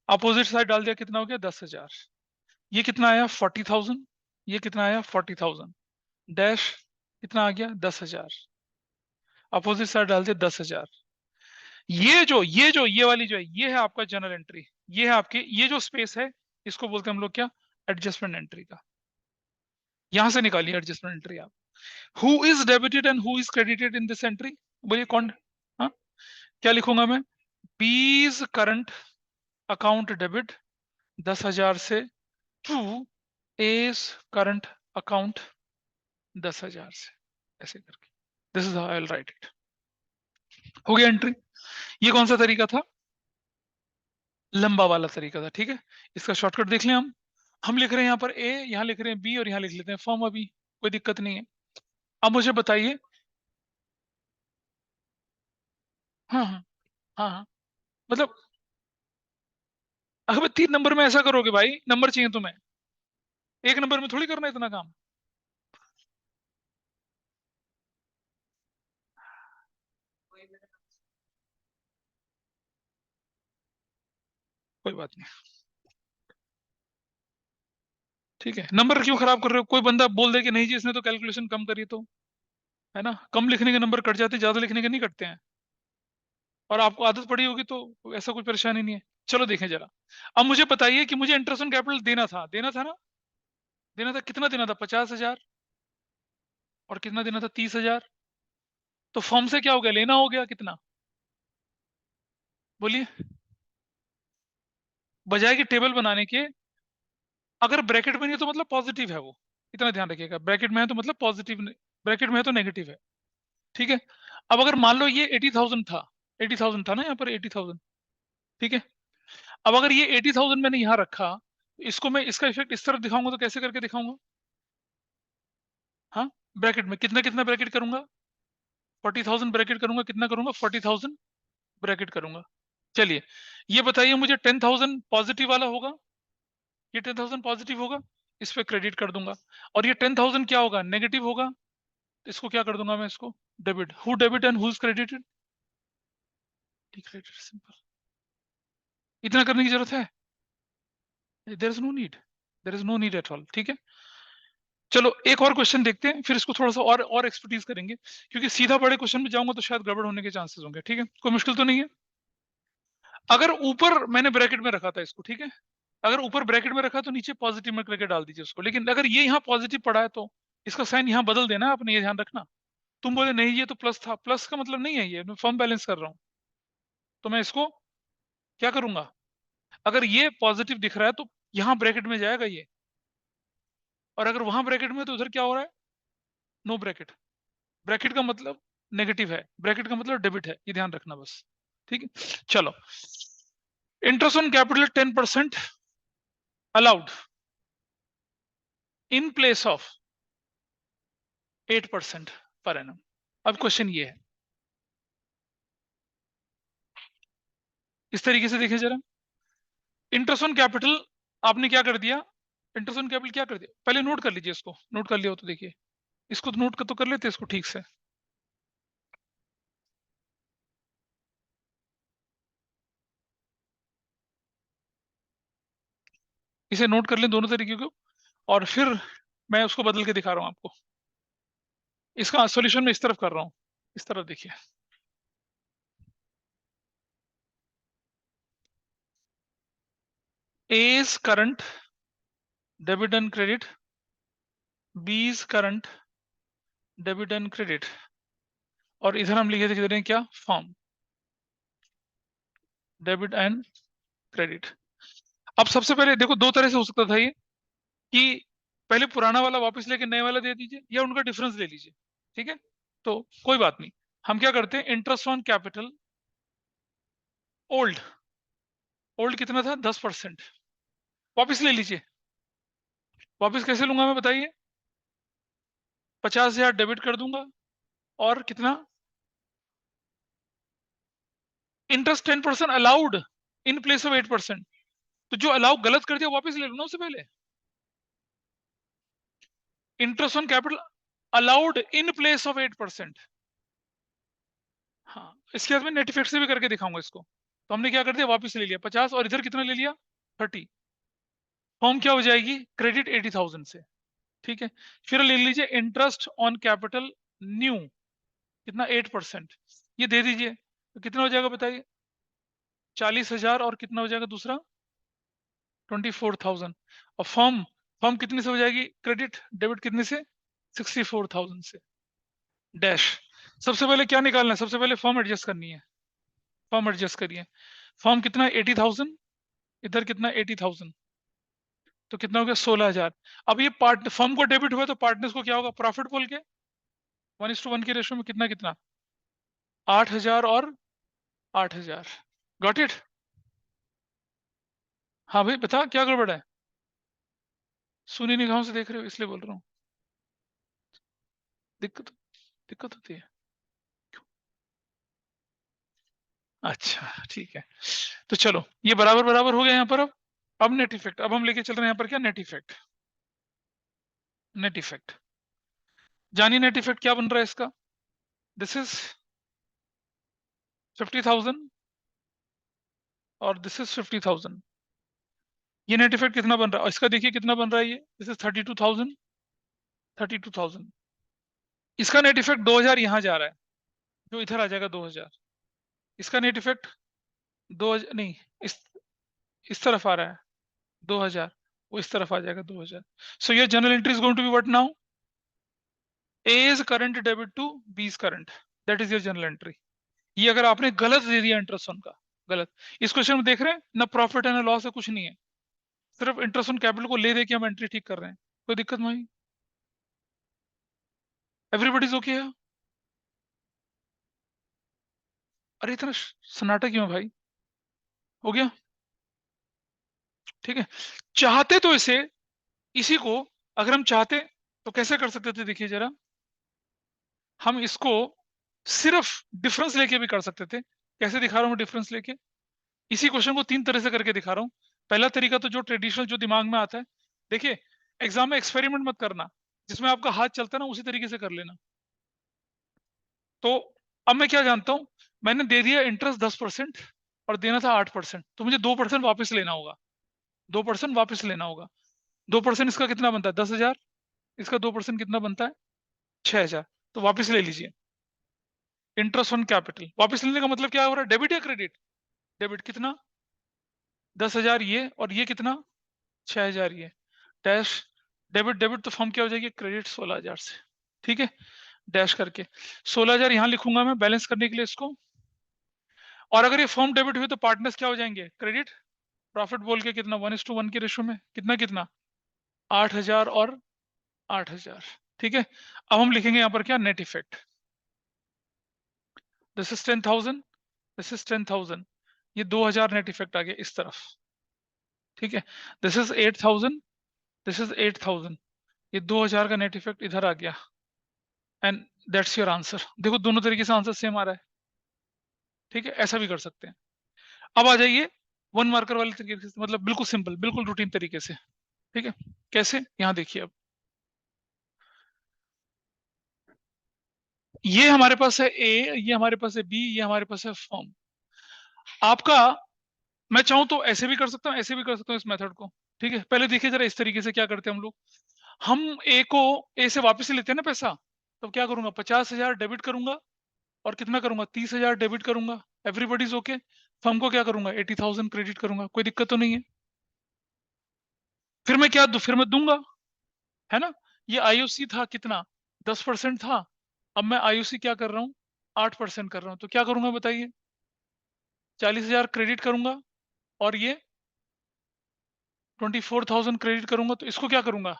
अपोजिट साइड डाल दिया कितना हो गया 10,000, ये कितना आया 40,000, ये कितना आया 40,000, डैश कितना आ गया 10,000, अपोजिट साइड डाल दिया 10,000। ये वाली जो है ये है आपका जनरल एंट्री, ये है आपकी, ये जो स्पेस है इसको बोलते हैं हम लोग क्या, एडजस्टमेंट एंट्री का। यहां से निकालिए एडजस्टमेंट एंट्री आप। Who is debited and who is credited in this entry, बोलिए कौन। हाँ, क्या लिखूंगा मैं, बीज करंट अकाउंट डेबिट 10,000 से टू एज करंट अकाउंट 10,000 से, ऐसे करके। This is how I will write it. हो गया एंट्री। ये कौन सा तरीका था, लंबा वाला तरीका था, ठीक है। इसका शॉर्टकट देख लें हम लिख रहे हैं यहाँ पर ए, यहाँ लिख रहे हैं बी और यहाँ लिख लेते हैं फॉर्म, अभी कोई दिक्कत नहीं है। अब मुझे बताइए, हाँ हाँ हाँ हाँ, मतलब अगर 3 नंबर में ऐसा करोगे भाई, नंबर चाहिए तुम्हें, 1 नंबर में थोड़ी करना है इतना काम। कोई बात नहीं, ठीक है। नंबर क्यों खराब कर रहे हो, कोई बंदा बोल दे कि नहीं जी इसने तो कैलकुलेशन कम करी, तो है ना, कम लिखने के नंबर कट जाते, ज्यादा लिखने के नहीं कटते हैं। और आपको आदत पड़ी होगी तो ऐसा कोई परेशानी नहीं है। चलो देखें जरा। अब मुझे बताइए कि मुझे इंटरेस्ट ऑन कैपिटल देना था ना, देना था, कितना देना था, 50,000, और कितना देना था, 30,000। तो फॉर्म से क्या हो गया, लेना हो गया कितना, बोलिए। बजाय कि टेबल बनाने के, अगर ब्रैकेट में नहीं है तो मतलब पॉजिटिव है वो, इतना ध्यान रखिएगा, ब्रैकेट में है तो मतलब पॉजिटिव, ब्रैकेट में है तो नेगेटिव है, ठीक है। अब अगर मान लो ये 80,000 था, 80,000 था ना यहाँ पर 80,000, ठीक है। अब अगर ये 80,000 मैंने यहाँ रखा, इसको मैं इसका इफेक्ट इस तरफ दिखाऊंगा तो कैसे करके दिखाऊंगा, हाँ, ब्रैकेट में कितना कितना ब्रैकेट करूंगा, 40,000 ब्रैकेट करूंगा, कितना करूंगा, 40,000 ब्रैकेट करूंगा। चलिए, ये बताइए मुझे 10,000 पॉजिटिव वाला होगा, ये 10,000 पॉजिटिव होगा, इस पे क्रेडिट कर दूंगा। और ये 10,000 क्या होगा, नेगेटिव होगा, तो इसको क्या कर दूंगा मैं, इसको debit. Who debit and who is credited, credit, simple. इतना करने की जरूरत है, there is no need, there is no need at all, ठीक है। चलो एक और क्वेश्चन देखते हैं, फिर इसको थोड़ा सा और एक्सपर्टीज करेंगे, क्योंकि सीधा बड़े क्वेश्चन में जाऊंगा तो शायद गड़बड़ होने के चांसेस होंगे, ठीक है। कोई मुश्किल तो नहीं है। अगर ऊपर मैंने ब्रैकेट में रखा था इसको, ठीक है, अगर ऊपर ब्रैकेट में रखा तो नीचे पॉजिटिव में करके डाल दीजिए उसको, लेकिन अगर ये यहाँ पॉजिटिव पड़ा है तो इसका साइन यहाँ बदल देना, आपने ये ध्यान रखना। तुम बोले नहीं ये तो प्लस था, प्लस का मतलब नहीं है, ये मैं फॉर्म बैलेंस कर रहा हूँ, तो मैं इसको क्या करूंगा, अगर ये पॉजिटिव दिख रहा है तो यहाँ ब्रैकेट में जाएगा ये, और अगर वहां ब्रैकेट में है तो उधर क्या हो रहा है, नो ब्रैकेट। ब्रैकेट का मतलब नेगेटिव है, ब्रैकेट का मतलब डेबिट है, ये ध्यान रखना बस, ठीक है। चलो, interest on capital 10% allowed in place of 8% per annum. अब क्वेश्चन ये है, इस तरीके से देखिए जरा, इंटरेस्ट ऑन कैपिटल आपने क्या कर दिया, इंटरेस्ट ऑन कैपिटल क्या कर दिया, पहले नोट कर लीजिए इसको, नोट कर लिया हो तो देखिए, इसको तो नोट कर तो कर लेते इसको ठीक से। इसे नोट कर लें दोनों तरीके को, और फिर मैं उसको बदल के दिखा रहा हूं आपको। इसका सॉल्यूशन मैं इस तरफ कर रहा हूं, इस तरफ देखिए। A is current debit and credit, B is current debit and credit, और इधर हम लिखे दे रहे हैं क्या, फॉर्म डेबिट एंड क्रेडिट। अब सबसे पहले देखो, दो तरह से हो सकता था ये, कि पहले पुराना वाला वापस लेके नए वाला दे दीजिए, या उनका डिफरेंस ले लीजिए, ठीक है। तो कोई बात नहीं, हम क्या करते हैं, interest on capital old, old कितना था 10%, वापस ले लीजिए। वापस कैसे लूंगा मैं बताइए, 50,000 डेबिट कर दूंगा, और कितना, interest 10% allowed in place of 8%, तो जो अलाउ गलत कर दिया वापस ले लो ना उससे पहले, interest on capital allowed in place of 8%। हाँ, इसके बाद में नेट इफेक्ट से भी करके दिखाऊंगा इसको। तो हमने क्या कर दिया, वापस ले लिया 50, और इधर कितना ले लिया, 30। फॉर्म क्या हो जाएगी, क्रेडिट 80,000 से, ठीक है। फिर ले लीजिए इंटरेस्ट ऑन कैपिटल न्यू, कितना 8%, ये दे दीजिए, तो कितना हो जाएगा बताइए? 40,000 और कितना हो जाएगा दूसरा? 24,000। और फॉर्म फॉर्म कितने से हो जाएगी क्रेडिट डेबिट, कितने से? 64,000 से। डैश। सबसे पहले क्या निकालना है? सबसे पहले फॉर्म एडजस्ट करनी है। फॉर्म एडजस्ट करिए। फॉर्म कितना? 80,000, इधर कितना? 80,000, तो कितना हो गया? 16,000। अब ये पार्ट फर्म को डेबिट हुआ तो पार्टनर्स को क्या होगा? प्रॉफिट बोल के 1:1 के रेशो में कितना कितना? 8,000 और 8,000। Got it? हाँ भाई बता, क्या गड़बड़ है? सुनी निगाहों से देख रहे हो इसलिए बोल रहा हूँ। दिक्कत दिक्कत होती है? अच्छा ठीक है, तो चलो ये बराबर बराबर हो गया यहाँ पर। अब नेट इफेक्ट, अब हम लेके चल रहे हैं यहाँ पर क्या? Net effect. नेट इफेक्ट जानिए, नेट इफेक्ट क्या बन रहा है इसका? दिस इज 50,000 और दिस इज 50,000। ये नेट इफेक्ट कितना बन रहा है? और इसका देखिए कितना बन रहा है? ये दिस इज 32,000। 32,000। इसका नेट इफेक्ट 2,000 यहाँ जा रहा है, जो इधर आ जाएगा 2,000। इसका नेट इफेक्ट 2,000 नहीं, इस इस तरफ आ रहा है 2,000, वो इस तरफ आ जाएगा 2,000। So your general entry is going to be what now? A is current debit to B is current, that is your general entry. ये अगर आपने गलत दे दिया इंटरेस्ट ऑन का, गलत। इस क्वेश्चन में देख रहे हैं ना, प्रॉफिट है ना लॉस है, कुछ नहीं है, सिर्फ इंटरेस्ट ऑन कैपिटल को ले दे के हम एंट्री ठीक कर रहे हैं। कोई दिक्कत नहीं? Everybody is okay? अरे इतना सन्नाटा क्यों है भाई? हो गया? ठीक है। चाहते तो इसी को अगर हम चाहते तो कैसे कर सकते थे? देखिए जरा, हम इसको सिर्फ डिफरेंस लेके भी कर सकते थे। कैसे दिखा रहा हूं डिफरेंस लेके? इसी क्वेश्चन को 3 तरह से करके दिखा रहा हूं। पहला तरीका तो जो ट्रेडिशनल जो दिमाग में आता है, देखिए एग्जाम में एक्सपेरिमेंट मत करना, जिसमें आपका हाथ चलता है ना उसी तरीके से कर लेना। तो अब मैं क्या जानता हूं, मैंने दे दिया इंटरेस्ट 10% और देना था 8%, तो मुझे 2% वापस लेना होगा। 2% वापस लेना होगा। 2% इसका कितना बनता है? 10,000। इसका 2% कितना बनता है? 6,000। तो वापस ले लीजिए। इंटरेस्ट ऑन कैपिटल वापस लेने का मतलब क्या हो रहा है? डेबिट या क्रेडिट? डेबिट। कितना? 10,000 ये, और ये कितना? 6,000 ये। डैश। डेबिट डेबिट तो फॉर्म क्या हो जाएगी? क्रेडिट 16,000 से। ठीक है, डैश करके 16,000 यहां लिखूंगा मैं बैलेंस करने के लिए इसको। और अगर ये फॉर्म डेबिट हुए तो पार्टनर्स क्या हो जाएंगे? क्रेडिट। प्रॉफिट बोल के कितना? 1:1 के रेशो में कितना कितना? 8,000 और 8,000। ठीक है। अब हम लिखेंगे यहाँ पर क्या? Net effect. This is 10,000, this is 10,000, ये 2,000 नेट इफेक्ट आ गया इस तरफ। ठीक है। दिस इज 8,000, दिस इज 8,000, ये 2,000 का नेट इफेक्ट इधर आ गया। And that's your answer. देखो दोनों तरीके से आंसर सेम आ रहा है। ठीक है, ऐसा भी कर सकते हैं। अब आ जाइए वन मार्कर वाले तरीके से, मतलब बिल्कुल सिंपल, बिल्कुल रूटीन तरीके से। ठीक है, कैसे? यहाँ देखिए, अब ये हमारे पास है ए, ये हमारे पास है बी, ये हमारे पास है फॉर्म। आपका, मैं चाहूं तो ऐसे भी कर सकता हूं, ऐसे भी कर सकता हूं इस मेथड को। ठीक है, पहले देखिए जरा इस तरीके से क्या करते हैं हम लोग। हम ए को, ए से वापस लेते हैं ना पैसा, तो क्या करूंगा? 50,000 डेबिट करूंगा और कितना करूंगा? 30,000 डेबिट करूंगा। Everybody is okay? फर्म को क्या करूंगा? 80,000 क्रेडिट करूंगा। कोई दिक्कत तो नहीं है? फिर मैं क्या फिर मैं दूंगा, है ना? ये आईओसी था कितना? 10% था। अब मैं आईओसी क्या कर रहा हूँ? 8% कर रहा हूँ। तो क्या करूंगा बताइए? 40,000 क्रेडिट करूंगा और ये 24,000 क्रेडिट करूंगा। तो इसको क्या करूंगा?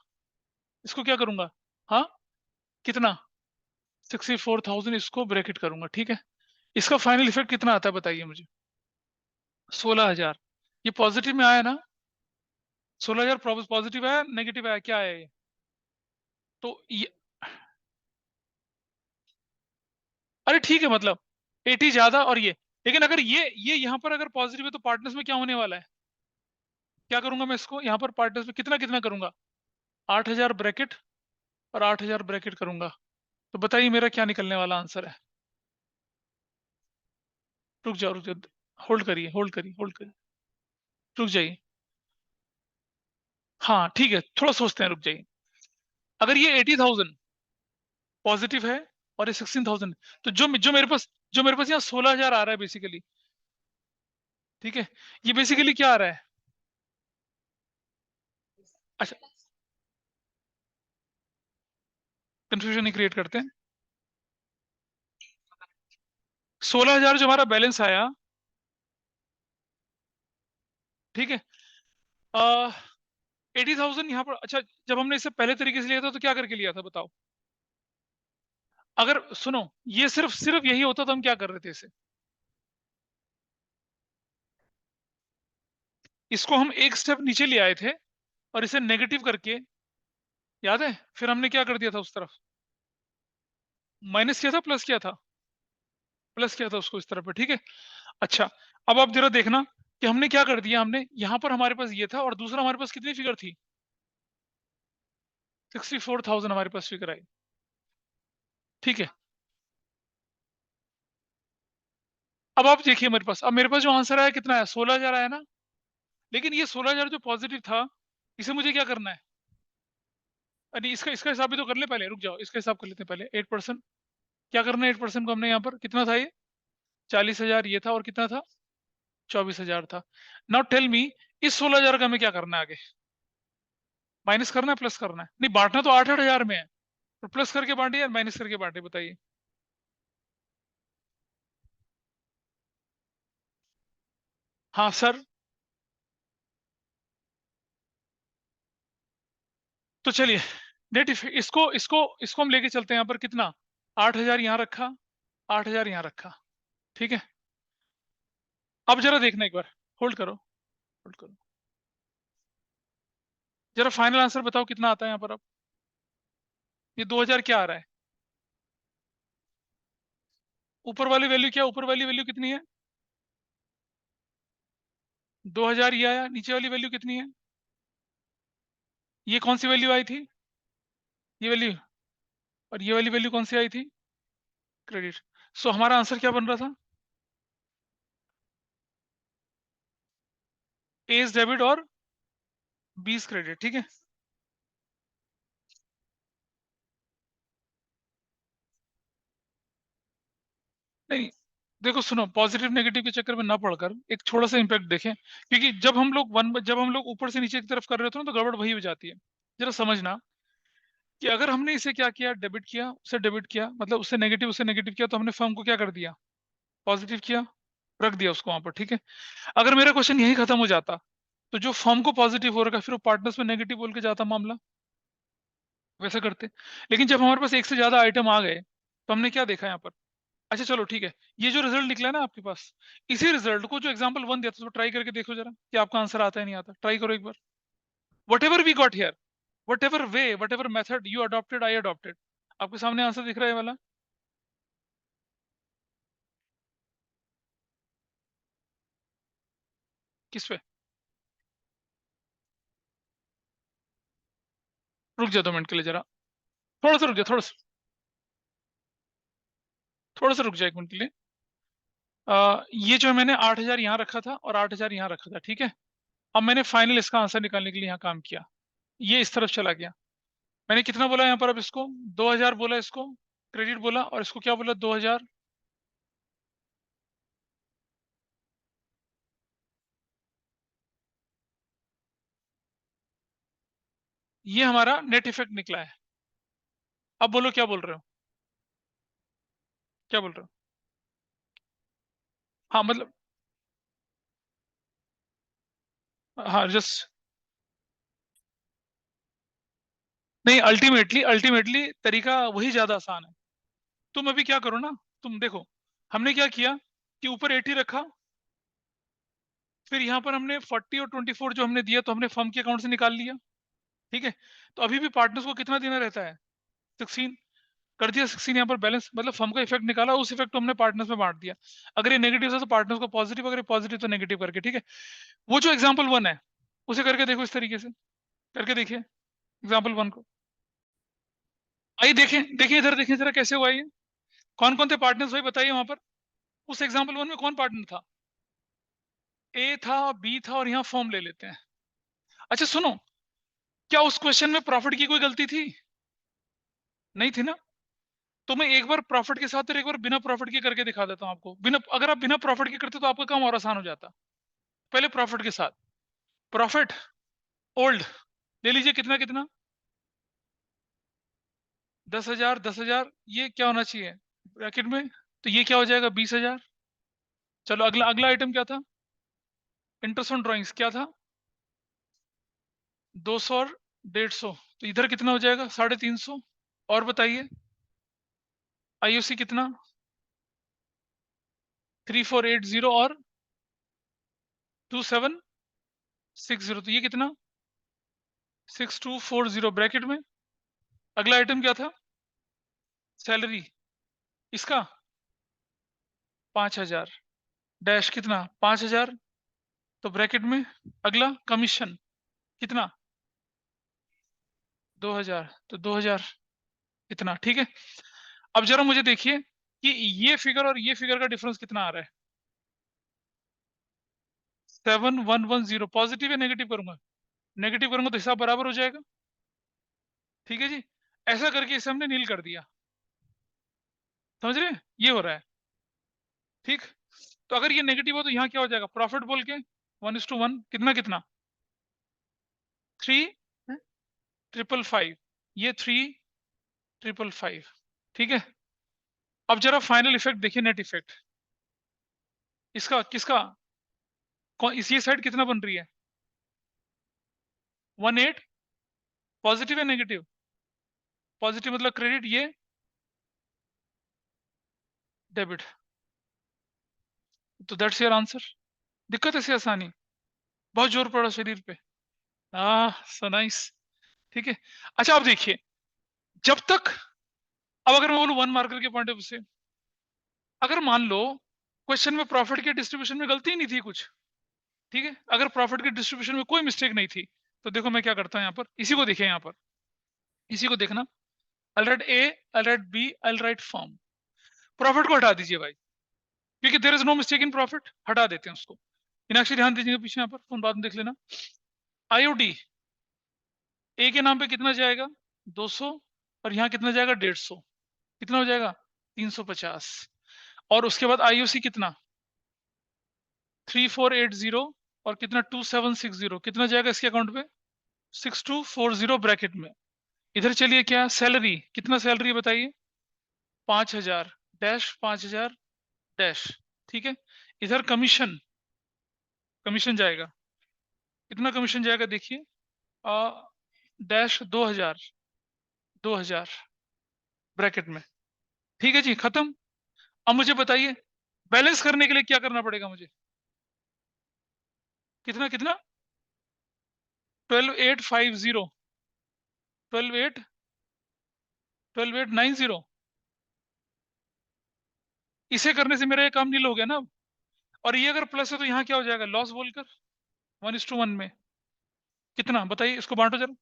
इसको क्या करूंगा? हाँ, कितना? 64,000 इसको ब्रैकेट करूंगा। ठीक है, इसका फाइनल इफेक्ट कितना आता है बताइए मुझे? 16,000। ये पॉजिटिव में आया ना? 16,000 पॉजिटिव आया, नेगेटिव आया, क्या आया ये? तो ये, अरे ठीक है, मतलब 80 ज्यादा और ये, लेकिन अगर ये यहाँ पर अगर पॉजिटिव है तो पार्टनर्स में क्या होने वाला है? क्या करूंगा मैं इसको यहाँ पर पार्टनर्स में कितना कितना करूंगा? 8,000 ब्रैकेट और 8,000 ब्रैकेट करूंगा। तो बताइए मेरा क्या निकलने वाला आंसर है? रुक जाओ, रुक जाओ, होल्ड करिए, होल्ड करिए, होल्ड करिए, रुक जाइए। हाँ ठीक है, थोड़ा सोचते हैं, रुक जाइए। अगर ये 80,000 पॉजिटिव है और ये 16,000, तो जो मेरे पास यहाँ 16,000 आ रहा है बेसिकली, ठीक है, ये बेसिकली क्या आ रहा है? अच्छा, कंफ्यूजन नहीं क्रिएट करते हैं। 16,000 जो हमारा बैलेंस आया, ठीक है, 80,000 यहाँ पर। अच्छा, जब हमने इसे पहले तरीके से लिया था तो क्या करके लिया था बताओ? अगर सुनो, ये सिर्फ सिर्फ यही होता तो हम क्या कर रहे थे इसे? इसको हम एक स्टेप नीचे ले आए थे और इसे नेगेटिव करके, याद है, फिर हमने क्या कर दिया था उस तरफ? माइनस किया था, प्लस किया था? प्लस किया था उसको इस तरफ पे, ठीक है। अच्छा, अब आप जरा देखना कि हमने क्या कर दिया। हमने यहाँ पर हमारे पास ये था और दूसरा हमारे पास कितनी फिगर थी? 64,000 हमारे पास फिगर आई, ठीक है। अब आप देखिए मेरे पास, अब मेरे पास जो आंसर आया कितना है? 16,000 आया ना। लेकिन ये 16,000 जो पॉजिटिव था, इसे मुझे क्या करना है? नहीं, इसका इसका हिसाब भी तो कर ले पहले, रुक जाओ, इसका हिसाब कर लेते हैं पहले। 8%, क्या करना है 8% को? हमने यहाँ पर कितना था ये? 40,000 ये था, और कितना था? 24,000 था। नाउ टेल मी, इस 16,000 का हमें क्या करना है आगे? माइनस करना है, प्लस करना है? नहीं, बांटना तो 8,000 में है, तो प्लस करके बांटे या माइनस करके बांटे, बताइए। हाँ सर। तो चलिए, नेट इसको इसको इसको हम लेके चलते हैं यहाँ पर। कितना? 8,000 यहाँ रखा, 8,000 यहाँ रखा, ठीक है। अब जरा देखना एक बार, होल्ड करो, होल्ड करो, जरा फाइनल आंसर बताओ कितना आता है यहाँ पर। अब ये 2,000 क्या आ रहा है? ऊपर वाली वैल्यू क्या? ऊपर वाली वैल्यू कितनी है? 2,000 ये आया। नीचे वाली वैल्यू कितनी है? ये कौन सी वैल्यू आई थी? ये वैल्यू। और ये वाली वैल्यू कौन सी आई थी? क्रेडिट। सो हमारा आंसर क्या बन रहा था? एज डेबिट और बीस क्रेडिट, ठीक है। नहीं, देखो सुनो, पॉजिटिव नेगेटिव के चक्कर में ना पड़कर एक छोटा सा इंपैक्ट देखें, क्योंकि जब हम लोग ऊपर से नीचे की तरफ कर रहे होते हैं ना, तो गड़बड़ वही हो जाती है। जरा समझना कि अगर हमने इसे क्या किया, डेबिट किया, उसे डेबिट किया, मतलब उससे नेगेटिव किया, तो हमने फर्म को क्या कर दिया? पॉजिटिव किया, रख दिया उसको वहां पर, ठीक है। अगर मेरा क्वेश्चन यही खत्म हो जाता, तो जो फर्म को पॉजिटिव हो रखा फिर वो पार्टनर्स में नेगेटिव बोल के जाता मामला, वैसा करते। लेकिन जब हमारे पास एक से ज्यादा आइटम आ गए, तो हमने क्या देखा यहाँ पर? अच्छा चलो ठीक है, ये जो रिजल्ट निकला ना आपके पास, इसी रिजल्ट को जो एग्जांपल 1 दिया था, तो ट्राई करके देखो जरा कि आपका आंसर आता है नहीं आता। ट्राई करो एक बार। Whatever we got here, whatever way, whatever method you adopted, I adopted, आपके सामने आंसर दिख रहा है ये वाला। किस पे? रुक जाओ 2 मिनट के लिए जरा, थोड़ा सा रुक जाओ, थोड़ा सा रुक जाओ 1 मिनट के लिए। ये जो मैंने 8,000 यहाँ रखा था और 8,000 यहाँ रखा था, ठीक है। अब मैंने फाइनल इसका आंसर निकालने के लिए यहाँ काम किया, ये इस तरफ चला गया। मैंने कितना बोला यहाँ पर? अब इसको 2,000 बोला, इसको क्रेडिट बोला, और इसको क्या बोला? 2,000। ये हमारा नेट इफेक्ट निकला है। अब बोलो क्या बोल रहे हो? क्या बोल रहे हो? हाँ मतलब, हाँ जस्ट, नहीं, अल्टीमेटली अल्टीमेटली तरीका वही ज्यादा आसान है। तुम अभी क्या करो ना, तुम देखो, हमने क्या किया कि ऊपर 80 रखा, फिर यहाँ पर हमने 40 और 24 जो हमने दिया, तो हमने फर्म के अकाउंट से निकाल लिया, ठीक है। तो अभी भी पार्टनर्स को कितना देना रहता है? 16 कर दिया। 16 यहाँ पर बैलेंस, मतलब फर्म का इफेक्ट निकाला, उस इफेक्ट को हमने पार्टनर्स में बांट दिया। अगर ये नेगेटिव है तो पार्टनर्स को पॉजिटिव, अगर ये पॉजिटिव तो नेगेटिव करके, ठीक है। वो जो एग्जाम्पल 1 है, उसे करके देखो, इस तरीके से करके देखिए एग्जाम्पल 1 को। आइए देखें, देखिए इधर देखिए जरा कैसे हुआ ये। कौन कौन थे पार्टनर्स भाई, बताइए वहां पर। उस एग्जाम्पल 1 में कौन पार्टनर था? ए था, बी था, और यहाँ फॉर्म ले लेते हैं। अच्छा सुनो, क्या उस क्वेश्चन में प्रॉफिट की कोई गलती थी? नहीं थी ना। तो मैं एक बार प्रॉफिट के साथ और एक बार बिना प्रॉफिट के करके दिखा देता हूं आपको। बिना, अगर आप बिना प्रॉफिट के करते तो आपका काम और आसान हो जाता। पहले प्रॉफिट के साथ। प्रॉफिट ओल्ड ले लीजिए, कितना कितना, 10,000 10,000, ये क्या होना चाहिए ब्रैकेट में, तो ये क्या हो जाएगा 20,000। चलो अगला अगला आइटम क्या था, इंटरेस्ट ऑन ड्राइंग्स क्या था, 200 और 150, तो इधर कितना हो जाएगा 350। और बताइए आईओसी कितना, 3480 और 2760, तो ये कितना 6240 ब्रैकेट में। अगला आइटम क्या था, सैलरी, इसका 5,000 डैश कितना 5,000, तो ब्रैकेट में। अगला कमीशन कितना 2,000, तो 2,000 इतना, ठीक है। अब जरा मुझे देखिए कि ये फिगर और ये फिगर का डिफरेंस कितना आ रहा है। 7110, पॉजिटिव या नेगेटिव करूंगा, नेगेटिव करूंगा तो हिसाब बराबर हो जाएगा, ठीक है जी। ऐसा करके इसे हमने नील कर दिया, समझ रहे हैं, ये हो रहा है, ठीक। तो अगर ये नेगेटिव हो तो यहाँ क्या हो जाएगा, प्रॉफिट बोल के 1:1, कितना कितना 3,555, ये 3,555, ठीक है। अब जरा फाइनल इफेक्ट देखिए, नेट इफेक्ट इसका किसका, इस ये साइड कितना बन रही है 18, पॉजिटिव या नेगेटिव, पॉजिटिव मतलब क्रेडिट, ये डेबिट, तो दैट्स योर आंसर। दिक्कत ऐसी आसानी, बहुत जोर पड़ा शरीर पे, सो नाइस, ठीक है। अच्छा अब देखिए, जब तक, अब अगर मैं बोलूं 1 मार्कर के पॉइंट ऑफ व्यू से, अगर मान लो क्वेश्चन में प्रॉफिट के डिस्ट्रीब्यूशन में गलती ही नहीं थी कुछ, ठीक है, अगर प्रॉफिट के डिस्ट्रीब्यूशन में कोई मिस्टेक नहीं थी, तो देखो मैं क्या करता हूं, यहाँ पर इसी को देखिए, यहाँ पर इसी को देखना, I write A, I write B, I write form. Profit को हटा दीजिए भाई, क्योंकि there is no mistake in profit, हटा देते हैं उसको। इनाक्षी ध्यान दीजिएगा पीछे, यहाँ पर फोन बाद में देख लेना। आईओडी, ए के नाम पे कितना जाएगा 200, और यहाँ कितना जाएगा 150, कितना हो जाएगा 350। और उसके बाद आईओसी कितना 3480, और कितना 2760, कितना जाएगा इसके अकाउंट पे 6240 ब्रैकेट में। इधर चलिए, क्या सैलरी, कितना सैलरी है बताइए 5,000 डैश 5,000 डैश, ठीक है। इधर कमीशन, कमीशन जाएगा, कितना कमीशन जाएगा देखिए, डैश 2,000 2,000 ब्रैकेट में, ठीक है जी, खत्म। अब मुझे बताइए बैलेंस करने के लिए क्या करना पड़ेगा मुझे, कितना कितना 12,850, 12,890, इसे करने से मेरा ये काम नील हो गया ना। और ये अगर प्लस है तो यहाँ क्या हो जाएगा लॉस बोलकर 1:1 में, कितना बताइए, इसको बांटो जरा,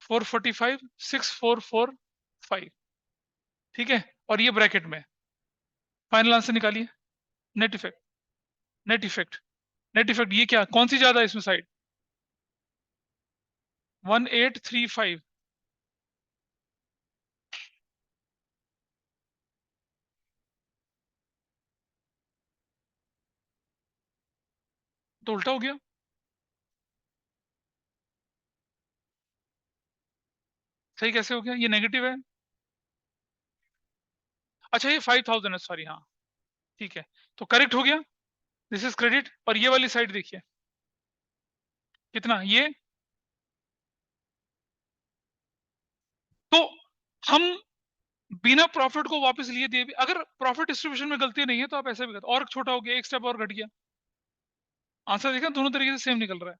445 6,445, ठीक है। और ये ब्रैकेट में फाइनल आंसर निकालिए, net effect, net effect, net effect, ये क्या कौन सी ज्यादा है इसमें साइड, 1835, तो उल्टा हो गया, सही कैसे हो गया, ये नेगेटिव है। अच्छा ये 5,000 है, सॉरी, हाँ ठीक है, तो करेक्ट हो गया, दिस इज क्रेडिट। और ये वाली साइड देखिए कितना, ये, तो हम बिना प्रॉफिट को वापस लिए दिए भी, अगर प्रॉफिट डिस्ट्रीब्यूशन में गलती नहीं है तो आप ऐसे भी करते, और छोटा हो गया, एक स्टेप और घट गया, आंसर देखा दोनों तरीके से सेम निकल रहा है।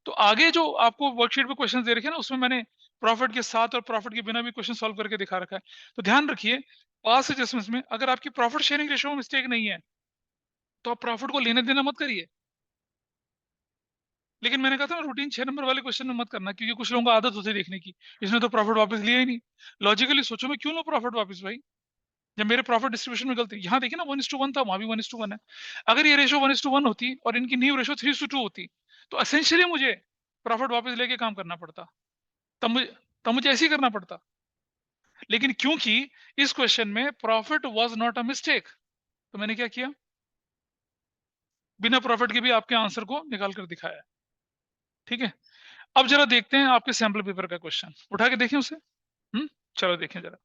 तो आगे जो आपको वर्कशीट पे क्वेश्चन दे रखे हैं ना, उसमें मैंने प्रॉफिट के साथ और प्रॉफिट के बिना भी क्वेश्चन सॉल्व करके दिखा रखा है। तो ध्यान रखिए, पास एडजस्टमेंट्स में अगर आपकी प्रॉफिट शेयरिंग रेशियो में मिस्टेक नहीं है, तो आप प्रॉफिट को लेने देना मत करिए। लेकिन मैंने कहा था ना, रूटीन 6 नंबर वाले क्वेश्चन में मत करना, क्योंकि कुछ लोगों को आदत होती है देखने की, इसने तो प्रॉफिट वापस लिया ही नहीं। लॉजिकली सोचो, मैं क्यों लो प्रॉफिट वापस भाई, जब मेरे प्रॉफिट डिस्ट्रीब्यूशन में गलती, यहाँ देखिए ना 1:1 था, वहां भी 1:1 है। अगर ये रेशो 1:1 होती और इनकी न्यू रेशो 3:2 होती, तो एसेंशियली मुझे प्रॉफिट वापस लेके काम करना पड़ता। तब मुझे ऐसे ही करना पड़ता, लेकिन क्योंकि इस क्वेश्चन में profit was not a mistake, तो मैंने क्या किया, बिना प्रॉफिट के भी आपके आंसर को निकाल कर दिखाया। ठीक है, अब जरा देखते हैं आपके सैंपल पेपर का क्वेश्चन, उठा के देखें उसे। चलो देखें जरा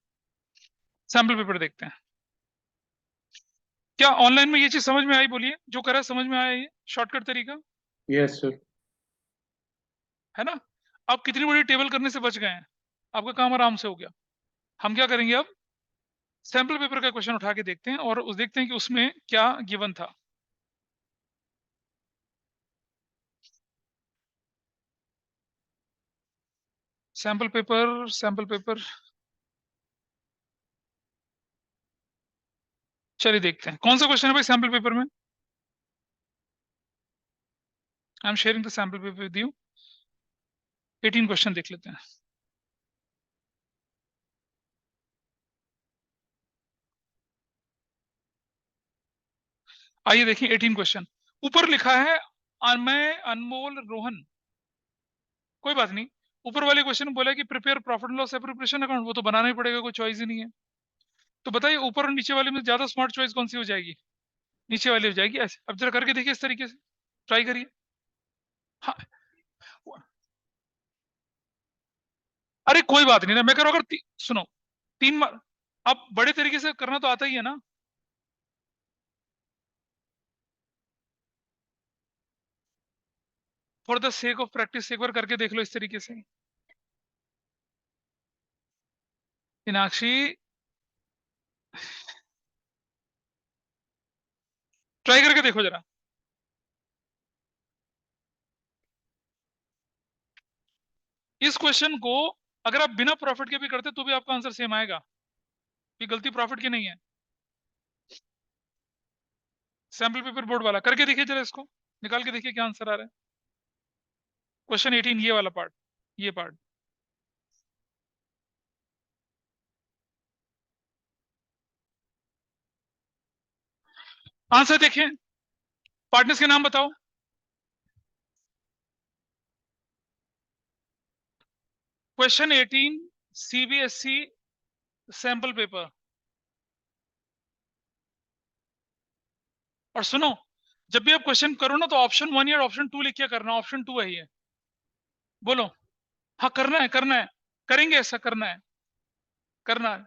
सैंपल पेपर देखते हैं। क्या ऑनलाइन में ये चीज समझ में आई? बोलिए, जो करा समझ में आया, ये शॉर्टकट तरीका Yes, sir. है ना। आप कितनी बड़ी टेबल करने से बच गए हैं, आपका काम आराम से हो गया। हम क्या करेंगे अब, सैंपल पेपर का क्वेश्चन उठा के देखते हैं और उस देखते हैं कि उसमें क्या गिवन था। सैंपल पेपर चलिए देखते हैं कौन सा क्वेश्चन है भाई सैंपल पेपर में। I am sharing the sample paper with you. 18 question देख लेते हैं। आइए देखिए 18 क्वेश्चन। ऊपर लिखा है मैं अनमोल रोहन, कोई बात नहीं। ऊपर वाले क्वेश्चन बोला कि prepare profit and loss preparation account, वो तो बनाना ही पड़ेगा, कोई चॉइस ही नहीं है। तो बताइए ऊपर और नीचे वाले में ज्यादा स्मार्ट चॉइस कौन सी हो जाएगी? नीचे वाली हो जाएगी। ऐसे अब जरा करके देखिए इस तरीके से, ट्राई करिए। हाँ, अरे कोई बात नहीं ना, मैं कह रहा हूँ अगर सुनो, 3 अब बड़े तरीके से करना तो आता ही है ना। For the sake of practice एक बार करके देख लो इस तरीके से। मीनाक्षी, ट्राई करके देखो जरा। इस क्वेश्चन को अगर आप बिना प्रॉफिट के भी करते तो भी आपका आंसर सेम आएगा, ये गलती प्रॉफिट की नहीं है। सैंपल पेपर बोर्ड वाला करके देखिए जरा, इसको निकाल के देखिए क्या आंसर आ रहा है। क्वेश्चन 18 ये वाला पार्ट, ये पार्ट। आंसर देखिए, पार्टनर्स के नाम बताओ। Question 18 CBSE sample paper. और सुनो, जब भी आप क्वेश्चन करो ना तो ऑप्शन 1 या ऑप्शन 2 लिख के करना, ऑप्शन 2 है ये। बोलो। हाँ करना है, करना है, करेंगे, ऐसा करना है, करना है।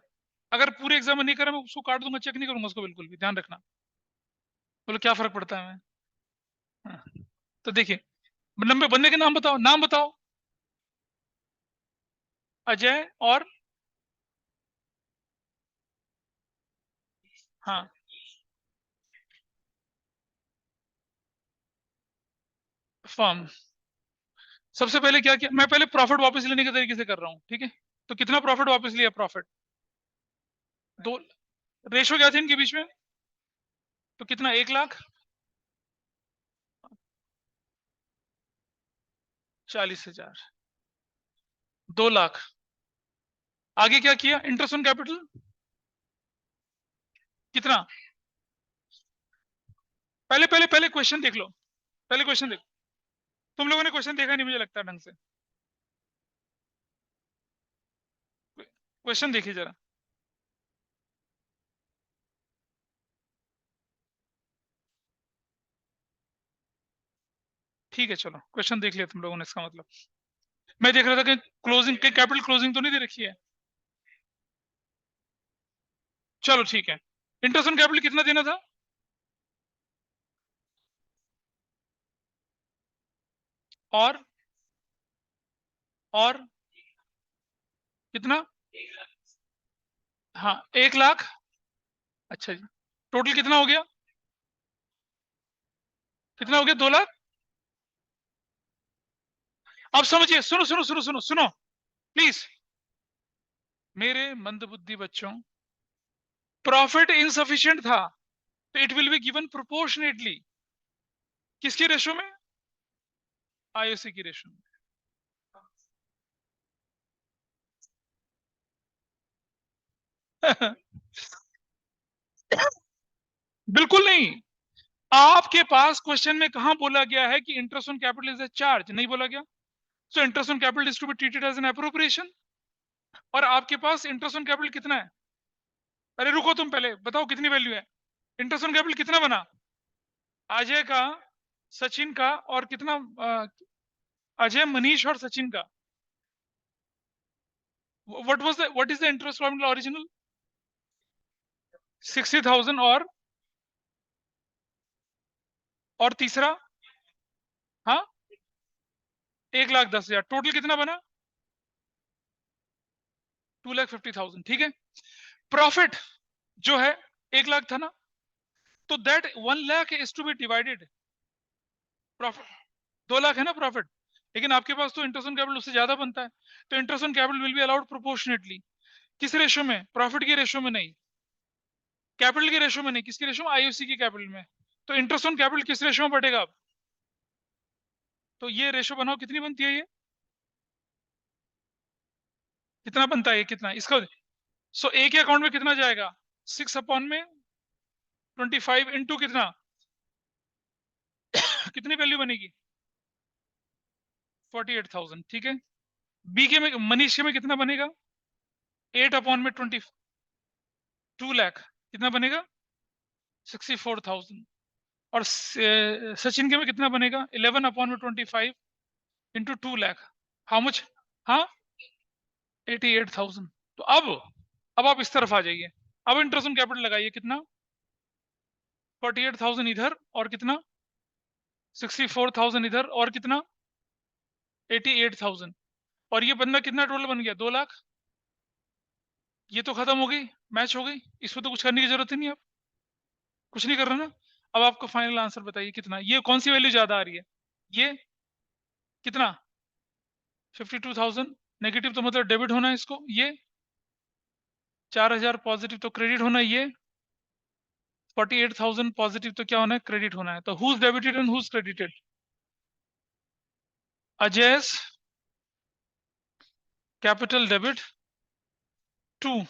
अगर पूरे एग्जाम में नहीं करा मैं उसको काट दूंगा, चेक नहीं करूंगा उसको, बिल्कुल भी ध्यान रखना। बोलो क्या फर्क पड़ता है हमें। हाँ। तो देखिए, नंबर बंदे के नाम बताओ, नाम बताओ। अजय और, हाँ, फर्म। सबसे पहले क्या किया, मैं पहले प्रॉफिट वापस लेने के तरीके से कर रहा हूँ, ठीक है। तो कितना प्रॉफिट वापस लिया, प्रॉफिट दो, रेशो क्या थी इनके बीच में, तो कितना, 1 लाख, 40,000, 2 लाख। आगे क्या किया, इंटरेस्ट ऑन कैपिटल कितना, पहले पहले पहले क्वेश्चन देख लो, पहले क्वेश्चन देख। तुम लोगों ने क्वेश्चन देखा नहीं मुझे लगता ढंग से। क्वेश्चन देखिए जरा। ठीक है चलो क्वेश्चन देख लिया तुम लोगों ने, इसका मतलब मैं देख रहा था कि क्लोजिंग के कैपिटल क्लोजिंग तो नहीं दे रखी है। चलो ठीक है, इंटरेस्ट ऑन कैपिटल कितना देना था, और और कितना, हाँ 1 लाख। अच्छा जी, टोटल कितना हो गया, कितना हो गया, 2 लाख। अब समझिए, सुनो सुनो सुनो सुनो सुनो प्लीज, मेरे मंदबुद्धि बच्चों, प्रॉफिट इनसफिशिएंट था तो it will be given proportionately, किसकी रेशो में, आईओसी की रेशो में। बिल्कुल नहीं, आपके पास क्वेश्चन में कहां बोला गया है कि interest on capital is a charge, नहीं बोला गया। So interest on capital is to be treated as an appropriation. और आपके पास इंटरेस्ट ऑन कैपिटल कितना है? अरे रुको, तुम पहले बताओ कितनी वैल्यू है। इंटरेस्ट ऑन कैपिटल कितना बना? अजय का, सचिन का, और कितना अजय, मनीष और सचिन का। What is the interest on original? 60,000। और तीसरा? हाँ, 1,10,000। टोटल कितना बना? 2,50,000। ठीक है। प्रॉफिट जो है 1,00,000 था ना, तो that 1,00,000 is to be divided. Profit 2,00,000 है ना प्रॉफिट, लेकिन आपके पास तो इंटरेस्ट ऑन कैपिटल उससे ज्यादा बनता है। तो interest on capital will be allowed proportionately. किस रेशो में? प्रॉफिट की रेशो में नहीं, कैपिटल की रेशो में नहीं। किसकी रेशो में? आईओसी की कैपिटल में। तो इंटरेस्ट ऑन कैपिटल किस रेशो में बढ़ेगा अब? तो ये रेशो बनाओ, कितनी बनती है ये? कितना बनता है ये? कितना इसका? सो एक ही अकाउंट में कितना जाएगा? 6/25 इंटू कितना? कितनी वैल्यू बनेगी? 48,000। ठीक है। बी के में, मनीष के में कितना बनेगा? 8/20, 2,00,000। कितना बनेगा? 64,000। और सचिन के में कितना बनेगा? 11/25 इंटू 2,00,000। How much? हाँ, 88,000। तो अब आप इस तरफ आ जाइए। अब इंटरेस्ट ऑन कैपिटल लगाइए। कितना? 48,000 इधर, और कितना? 64,000 इधर, और कितना? 88,000। और ये बंदा कितना टोटल बन गया? 2,00,000। ये तो खत्म हो गई, मैच हो गई। इसमें तो कुछ करने की जरूरत ही नहीं। अब कुछ नहीं कर रहा ना। अब आपको फाइनल आंसर बताइए कितना। ये कौन सी वैल्यू ज्यादा आ रही है? ये कितना? 52,000 नेगेटिव, तो मतलब डेबिट होना है इसको। ये 4,000 पॉजिटिव, तो क्रेडिट होना है। ये 48,000 पॉजिटिव, तो क्या होना है? क्रेडिट होना है। तो whose debited and whose credited? Ajay's capital debit to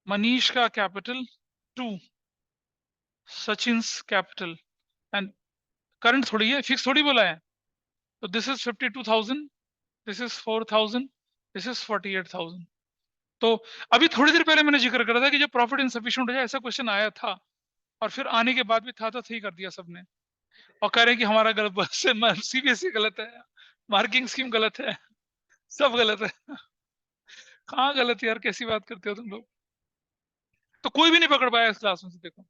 Manish का capital to Sachin's capital. And current थोड़ी है, फिक्स थोड़ी बोला है। तो this is 52,000, this is 4,000, this is 48,000। तो अभी थोड़ी देर पहले मैंने जिक्र करा था कि जब प्रॉफिट इनसफिशिएंट हो जाए, ऐसा क्वेश्चन आया था, और फिर आने के बाद भी था तो सही कर दिया सबने। और कह रहे हैं कि हमारा गलत सीबीएसई गलत है, मार्किंग स्कीम गलत है, सब गलत है। कहाँ गलत है यार, कैसी बात करते हो तुम लोग। तो कोई भी नहीं पकड़ पाया इस क्लास में से, देखो।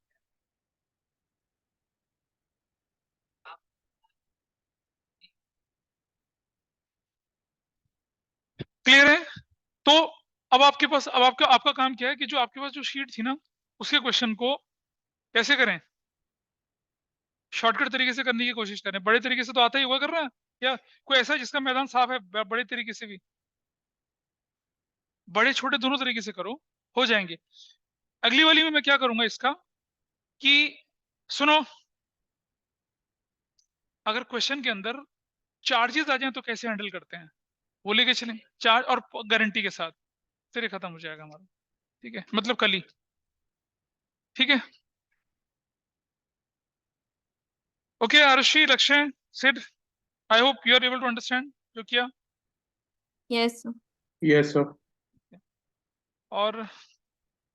क्लियर है? तो अब आपके पास, अब आपका आपका काम क्या है कि जो आपके पास जो शीट थी ना, उसके क्वेश्चन को कैसे करें? शॉर्टकट तरीके से करने की कोशिश करें। बड़े तरीके से तो आता ही होगा करना, या कोई ऐसा जिसका मैदान साफ है? बड़े तरीके से भी, बड़े छोटे दोनों तरीके से करो, हो जाएंगे। अगली वाली में मैं क्या करूंगा इसका, कि सुनो, अगर क्वेश्चन के अंदर चार्जेस आ जाए तो कैसे हैंडल करते हैं, वो लेके चलें। चार्ज और गारंटी के साथ, फिर ये खत्म हो जाएगा हमारा। ठीक है, मतलब कल ही। ठीक है। Okay Arushi, Lakshya, Sid, I hope you are able to understand जो किया। Yes. Yes, sir. और